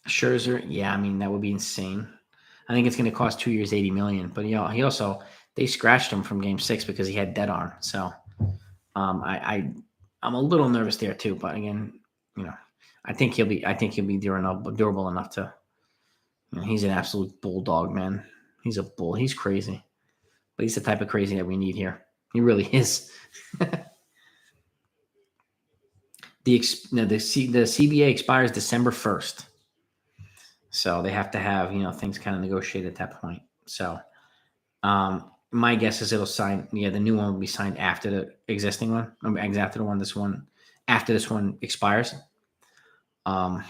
Scherzer, yeah, that would be insane. I think it's going to cost 2 years, $80 million. But they scratched him from Game 6 because he had dead arm. So I'm a little nervous there too. But again, I think he'll be durable enough to. He's an absolute bulldog, man. He's a bull. He's crazy, but he's the type of crazy that we need here. He really is. The CBA expires December 1st. So they have to have, things kind of negotiated at that point. So my guess is it'll sign. Yeah, the new one will be signed after the existing one. After after this one expires. Yeah,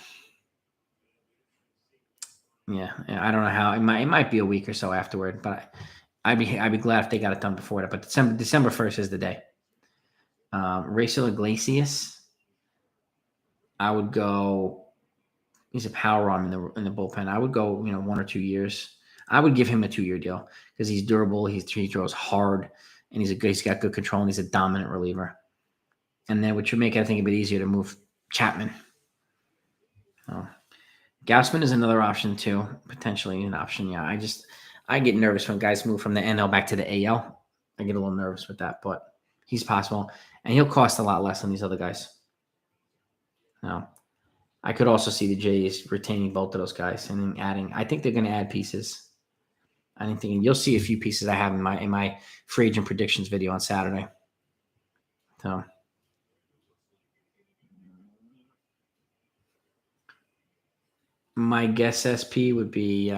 I don't know how. It might be a week or so afterward, but I'd be glad if they got it done before that. But December 1st is the day. Racel Iglesias, I would go. He's a power arm in the bullpen. I would go, 1 or 2 years. I would give him a 2-year deal because he's durable. He throws hard, and he's got good control, and he's a dominant reliever. And then which would make it, I think, a bit easier to move Chapman. Gausman is another option too, potentially an option. Yeah, I get nervous when guys move from the NL back to the AL. I get a little nervous with that, but he's possible, and he'll cost a lot less than these other guys. No. I could also see the Jays retaining both of those guys and then adding. I think they're going to add pieces. I'm thinking you'll see a few pieces I have in my free agent predictions video on Saturday. So, my guess SP would be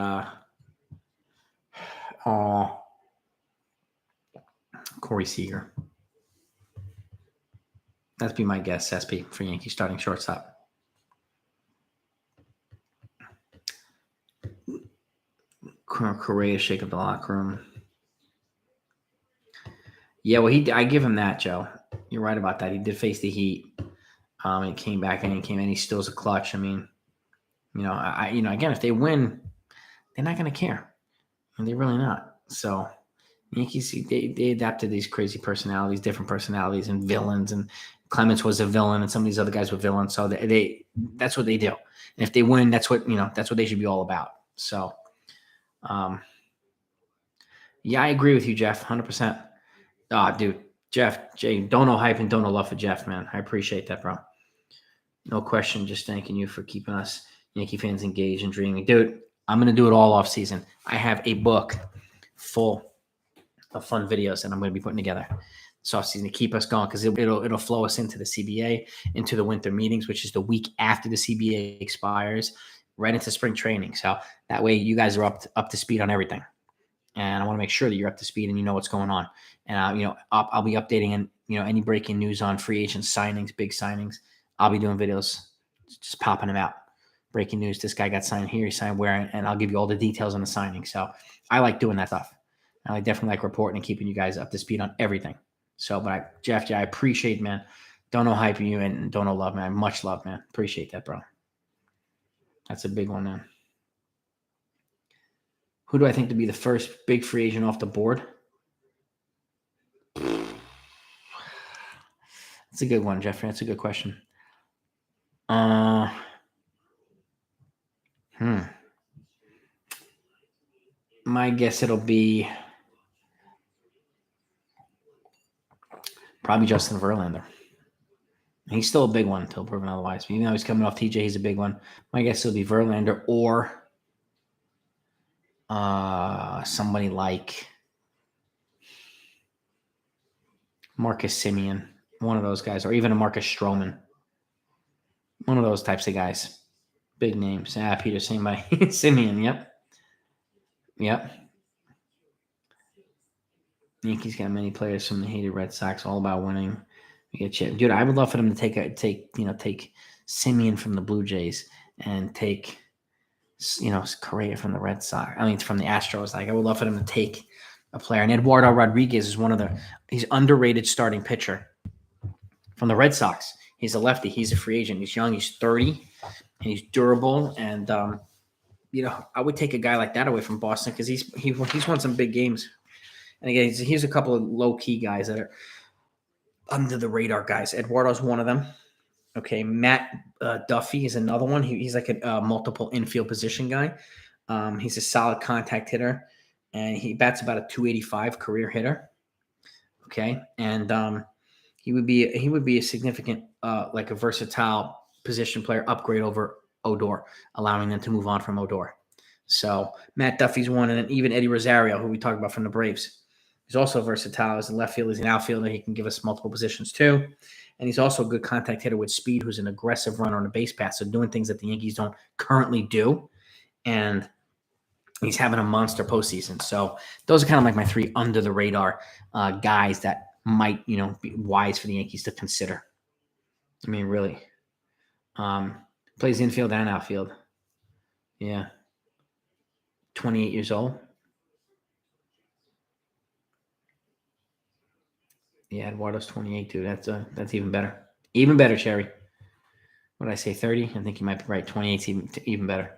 Corey Seager. That'd be my guess SP for Yankees starting shortstop. Correa shake up the locker room. Yeah, well, I give him that, Joe. You're right about that. He did face the Heat. He came back and he steals a clutch. Again, if they win, they're not going to care, and they're really not. So, Yankees they adapted these crazy personalities, different personalities, and villains. And Clemens was a villain, and some of these other guys were villains. So that's what they do. And if they win, that's what they should be all about. So. Yeah, I agree with you, Jeff, 100%. Dude, Jay, don't know hype and don't know love for Jeff, man. I appreciate that, bro. No question. Just thanking you for keeping us Yankee fans engaged and dreaming. Dude, I'm going to do it all off season. I have a book full of fun videos that I'm going to be putting together this off season to keep us going because it'll flow us into the CBA, into the winter meetings, which is the week after the CBA expires, right into spring training. So that way you guys are up to speed on everything. And I want to make sure that you're up to speed and you know what's going on. And I'll be updating and any breaking news on free agent signings, big signings. I'll be doing videos, just popping them out. breaking news, this guy got signed here, he signed where, and I'll give you all the details on the signing. So I like doing that stuff. I definitely like reporting and keeping you guys up to speed on everything. So, but Jeff, I appreciate, man. Don't know hyping you and don't know love, man. Much love, man. Appreciate that, bro. That's a big one, man. Who do I think to be the first big free agent off the board? That's a good one, Jeffrey. That's a good question. My guess it'll be probably Justin Verlander. He's still a big one until proven otherwise. Even though he's coming off TJ, he's a big one. My guess it'll be Verlander or somebody like Marcus Semien, one of those guys, or even a Marcus Stroman. One of those types of guys. Big names. Peter, same by Semien, Yep. Yankees got many players from the hated Red Sox, all about winning. Dude, I would love for them to take Semien from the Blue Jays and take Correa from the Red Sox. I mean, from the Astros. Like, I would love for them to take a player. And Eduardo Rodriguez is he's underrated starting pitcher from the Red Sox. He's a lefty. He's a free agent. He's young. He's 30, and he's durable. And I would take a guy like that away from Boston because he's won some big games. And again, here's a couple of low key guys that are under the radar guys. Eduardo's one of them. Okay, Matt Duffy is another one. He's like a multiple infield position guy. He's a solid contact hitter, and he bats about a 285 career hitter. Okay, and he would be a significant like a versatile position player upgrade over Odor, allowing them to move on from Odor. So Matt Duffy's one, and then even Eddie Rosario, who we talked about from the Braves. He's also versatile as a left fielder. He's an outfielder. He can give us multiple positions too. And he's also a good contact hitter with speed who's an aggressive runner on a base pass. So doing things that the Yankees don't currently do. And he's having a monster postseason. So those are kind of like my three under the radar guys that might, be wise for the Yankees to consider. I mean, really. Plays infield and outfield. Yeah. 28 years old. Yeah, Eduardo's 28, dude. That's even better. Even better, Cherry. What did I say, 30? I think you might be right. 28's even better.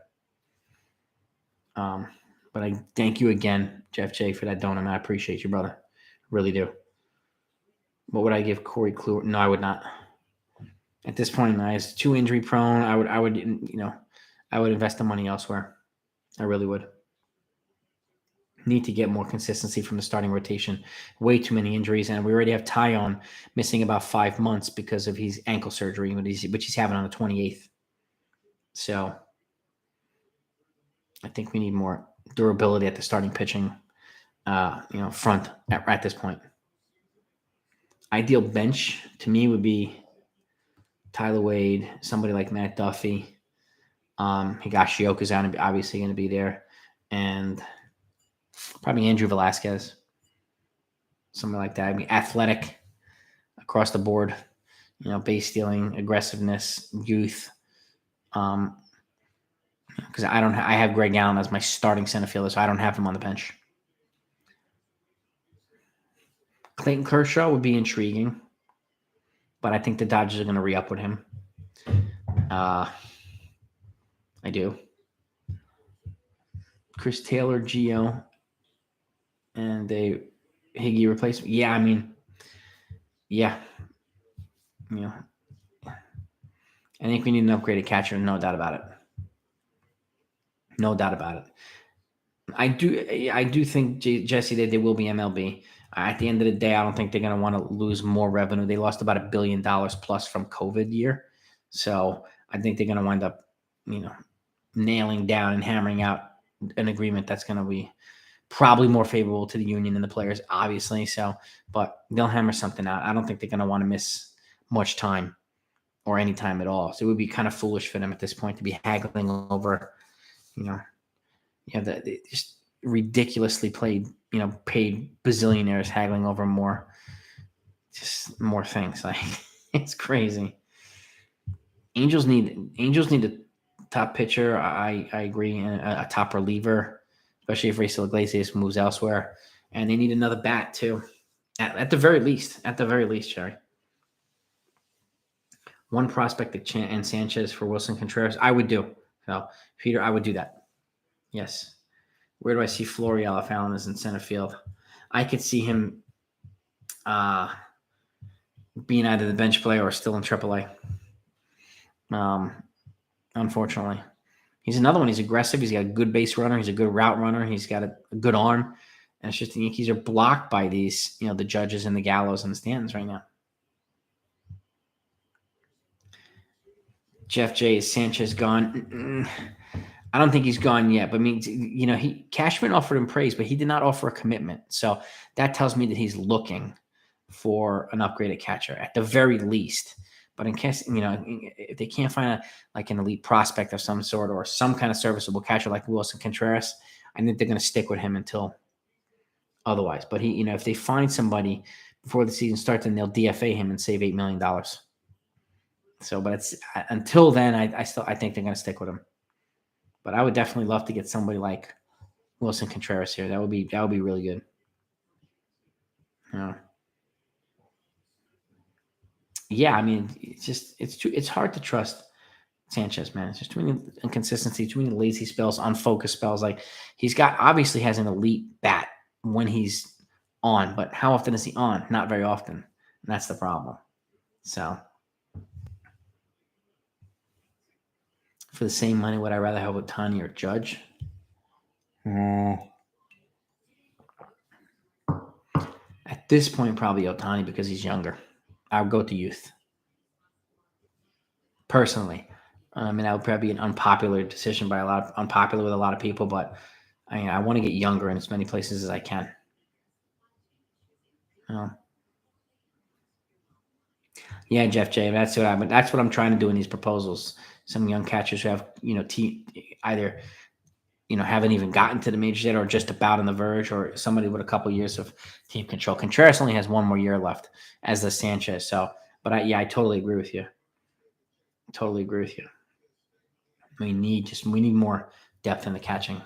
But I thank you again, Jeff J, for that donut. I appreciate you, brother. Really do. What would I give Corey Kluber? No, I would not. At this point, he's too injury prone. I would invest the money elsewhere. I really would. Need to get more consistency from the starting rotation. Way too many injuries, and we already have Tyon missing about 5 months because of his ankle surgery, which he's having on the 28th. So I think we need more durability at the starting pitching, front at this point. Ideal bench to me would be Tyler Wade, somebody like Matt Duffy. Higashioka's obviously going to be there, and probably Andrew Velasquez, something like that. I mean, athletic across the board, base stealing, aggressiveness, youth. Because I have Greg Allen as my starting center fielder, so I don't have him on the bench. Clayton Kershaw would be intriguing, but I think the Dodgers are going to re-up with him. I do. Chris Taylor, Gio, and a Higgy replacement. Yeah, I mean, yeah. I think we need an upgraded catcher, no doubt about it. No doubt about it. I do think, Jesse, that they will be MLB. At the end of the day, I don't think they're going to want to lose more revenue. They lost about $1 billion plus from COVID year. So I think they're going to wind up, nailing down and hammering out an agreement that's going to be probably more favorable to the union and the players, obviously. So, but they'll hammer something out. I don't think they're going to want to miss much time or any time at all. So it would be kind of foolish for them at this point to be haggling over, the just ridiculously paid bazillionaires haggling over more things. Like, it's crazy. Angels need to top pitcher. I agree, and a top reliever, especially if Raisel Iglesias moves elsewhere. And they need another bat too, at the very least. At the very least, Jerry. One prospect and Sanchez for Wilson Contreras. I would do. So, Peter, I would do that. Yes. Where do I see Florial if Allen is in center field? I could see him being either the bench player or still in AAA. Unfortunately. He's another one. He's aggressive. He's got a good base runner. He's a good route runner. He's got a good arm. And it's just the Yankees are blocked by these, the judges and the Gallos and the Stantons right now. Jeff J. Is Sanchez gone? I don't think he's gone yet. But I mean, Cashman offered him praise, but he did not offer a commitment. So that tells me that he's looking for an upgraded catcher at the very least. But in case, if they can't find an elite prospect of some sort or some kind of serviceable catcher like Wilson Contreras, I think they're going to stick with him until otherwise. But if they find somebody before the season starts, then they'll DFA him and save $8 million. So, but until then, I think they're going to stick with him. But I would definitely love to get somebody like Wilson Contreras here. That would be really good. Yeah, I mean, it's hard to trust Sanchez, man. It's just too many inconsistencies, too many lazy spells, unfocused spells. Like obviously has an elite bat when he's on, but how often is he on? Not very often. And that's the problem. So for the same money, would I rather have Ohtani or Judge? At this point, probably Ohtani because he's younger. I would go to youth. Personally. And that would probably be an unpopular decision unpopular with a lot of people, but I want to get younger in as many places as I can. Yeah, Jeff J. That's what I'm trying to do in these proposals. Some young catchers who have, either, haven't even gotten to the majors yet or just about on the verge, or somebody with a couple years of team control. Contreras only has one more year left, as does Sanchez. So, but I totally agree with you. We need more depth in the catching.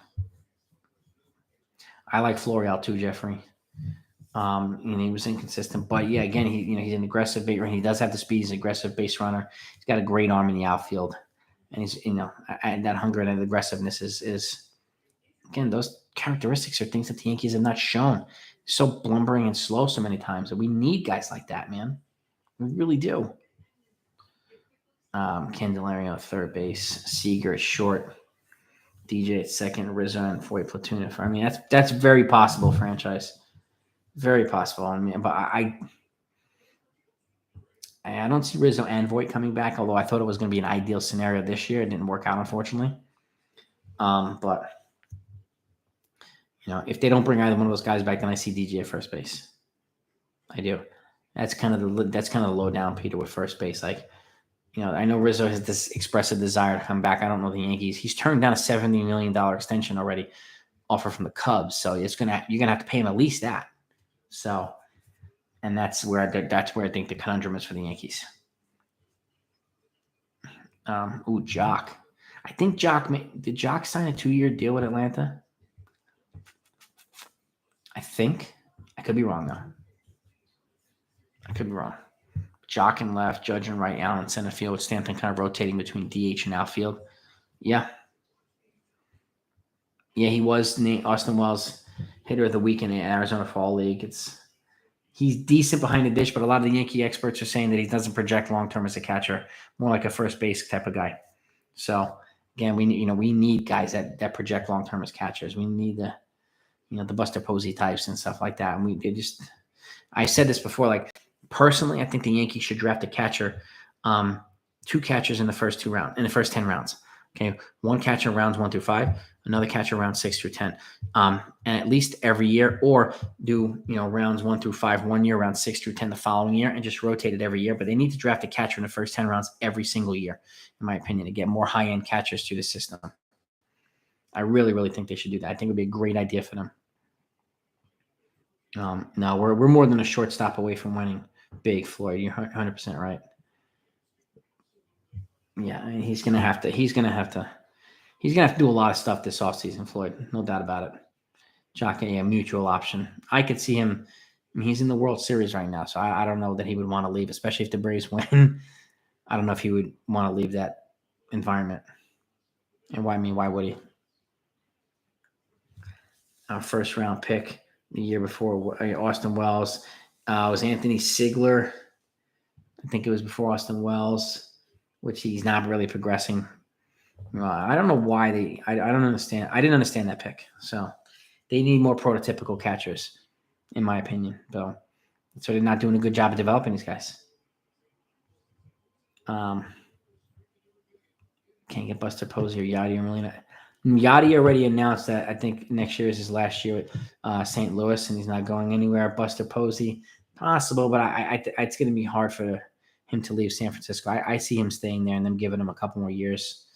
I like Florial too, Jeffrey. He was inconsistent, but yeah, again, he's an aggressive base runner. He does have the speed. He's an aggressive base runner. He's got a great arm in the outfield, and he's and that hunger and aggressiveness is again, those characteristics are things that the Yankees have not shown. So blumbering and slow so many times, and we need guys like that, man. We really do. Candelario at third base, Seager at short, DJ at second, Rizzo and Foyt platoon. I mean, that's very possible, franchise. Very possible. I mean, but I don't see Rizzo and Voit coming back, although I thought it was going to be an ideal scenario this year. It didn't work out, unfortunately. But if they don't bring either one of those guys back, then I see DJ at first base. I do. That's kind of the low down, Peter, with first base. Like, I know Rizzo has this expressive desire to come back. I don't know the Yankees. He's turned down a $70 million extension already, offer from the Cubs. So you're gonna have to pay him at least that. So, and that's where I think the conundrum is for the Yankees. Jock. I think did Jock sign a 2-year deal with Atlanta? I think. I could be wrong though. Jock in left, Judge in right, Allen in center field, with Stanton kind of rotating between DH and outfield. Yeah. Yeah, he was named Austin Wells hitter of the week in the Arizona Fall League. He's decent behind the dish, but a lot of the Yankee experts are saying that he doesn't project long-term as a catcher, more like a first base type of guy. So again, we need guys that project long-term as catchers. We need the Buster Posey types and stuff like that. And I said this before, like personally, I think the Yankees should draft a catcher, 2 catchers in the first 10 rounds. Okay. 1 catcher rounds 1 through 5, another catcher rounds 6 through 10. And at least every year, or do, rounds 1 through 5 1 year, rounds 6 through 10 the following year, and just rotate it every year. But they need to draft a catcher in the first 10 rounds every single year, in my opinion, to get more high-end catchers through the system. I really, really think they should do that. I think it would be a great idea for them. No, we're more than a shortstop away from winning big, Floyd. You're 100% right. Yeah, I mean, he's gonna have to do a lot of stuff this offseason, Floyd. No doubt about it. Jockey, a mutual option. I could see him. I mean, he's in the World Series right now, so I don't know that he would want to leave, especially if the Braves win. I don't know if he would want to leave that environment. And why would he? Our first round pick the year before, Austin Wells. Was Anthony Sigler. I think it was before Austin Wells, which he's not really progressing. I don't know why I don't understand. I didn't understand that pick. So they need more prototypical catchers, in my opinion. So they're not doing a good job of developing these guys. Can't get Buster Posey or Yachty or Molina. Yachty already announced that I think next year is his last year at St. Louis, and he's not going anywhere. Buster Posey, possible, but it's going to be hard for him to leave San Francisco. I see him staying there and them giving him a couple more years.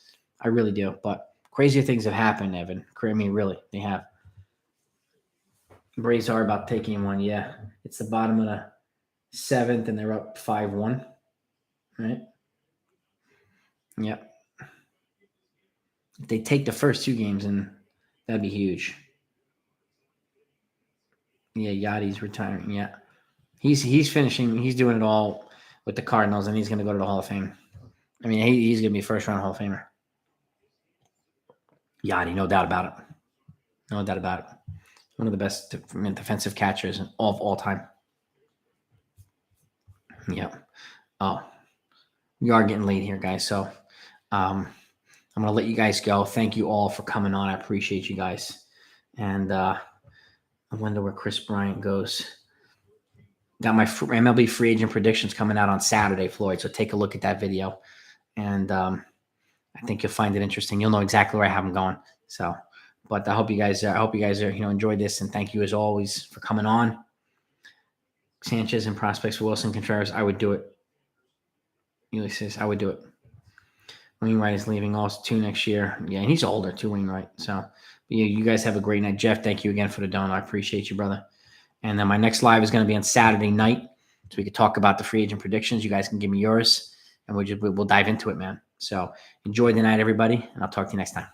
I really do. But crazier things have happened, Evan. I mean, really, they have. Braves are about taking one. Yeah, it's the bottom of the 7th, and they're up 5-1. Right? Yep. If they take the first 2 games, and that'd be huge. Yeah, Yachty's retiring. Yeah, he's finishing. He's doing it all with the Cardinals, and he's going to go to the Hall of Fame. I mean, he's going to be first-round Hall of Famer. Yachty, no doubt about it. No doubt about it. One of the best defensive catchers of all time. Yeah. Oh, we are getting late here, guys. So I'm going to let you guys go. Thank you all for coming on. I appreciate you guys. And I wonder where Chris Bryant goes. Got my MLB free agent predictions coming out on Saturday, Floyd. So take a look at that video. And I think you'll find it interesting. You'll know exactly where I have them going. So, but I hope you guys are, enjoyed this. And thank you as always for coming on. Sanchez and prospects for Wilson Contreras. I would do it. Ulysses, I would do it. Wainwright is leaving also too next year. Yeah, and he's older too, Wainwright. So you guys have a great night. Jeff, thank you again for the donut. I appreciate you, brother. And then my next live is going to be on Saturday night. So we could talk about the free agent predictions. You guys can give me yours, and we'll dive into it, man. So enjoy the night, everybody, and I'll talk to you next time.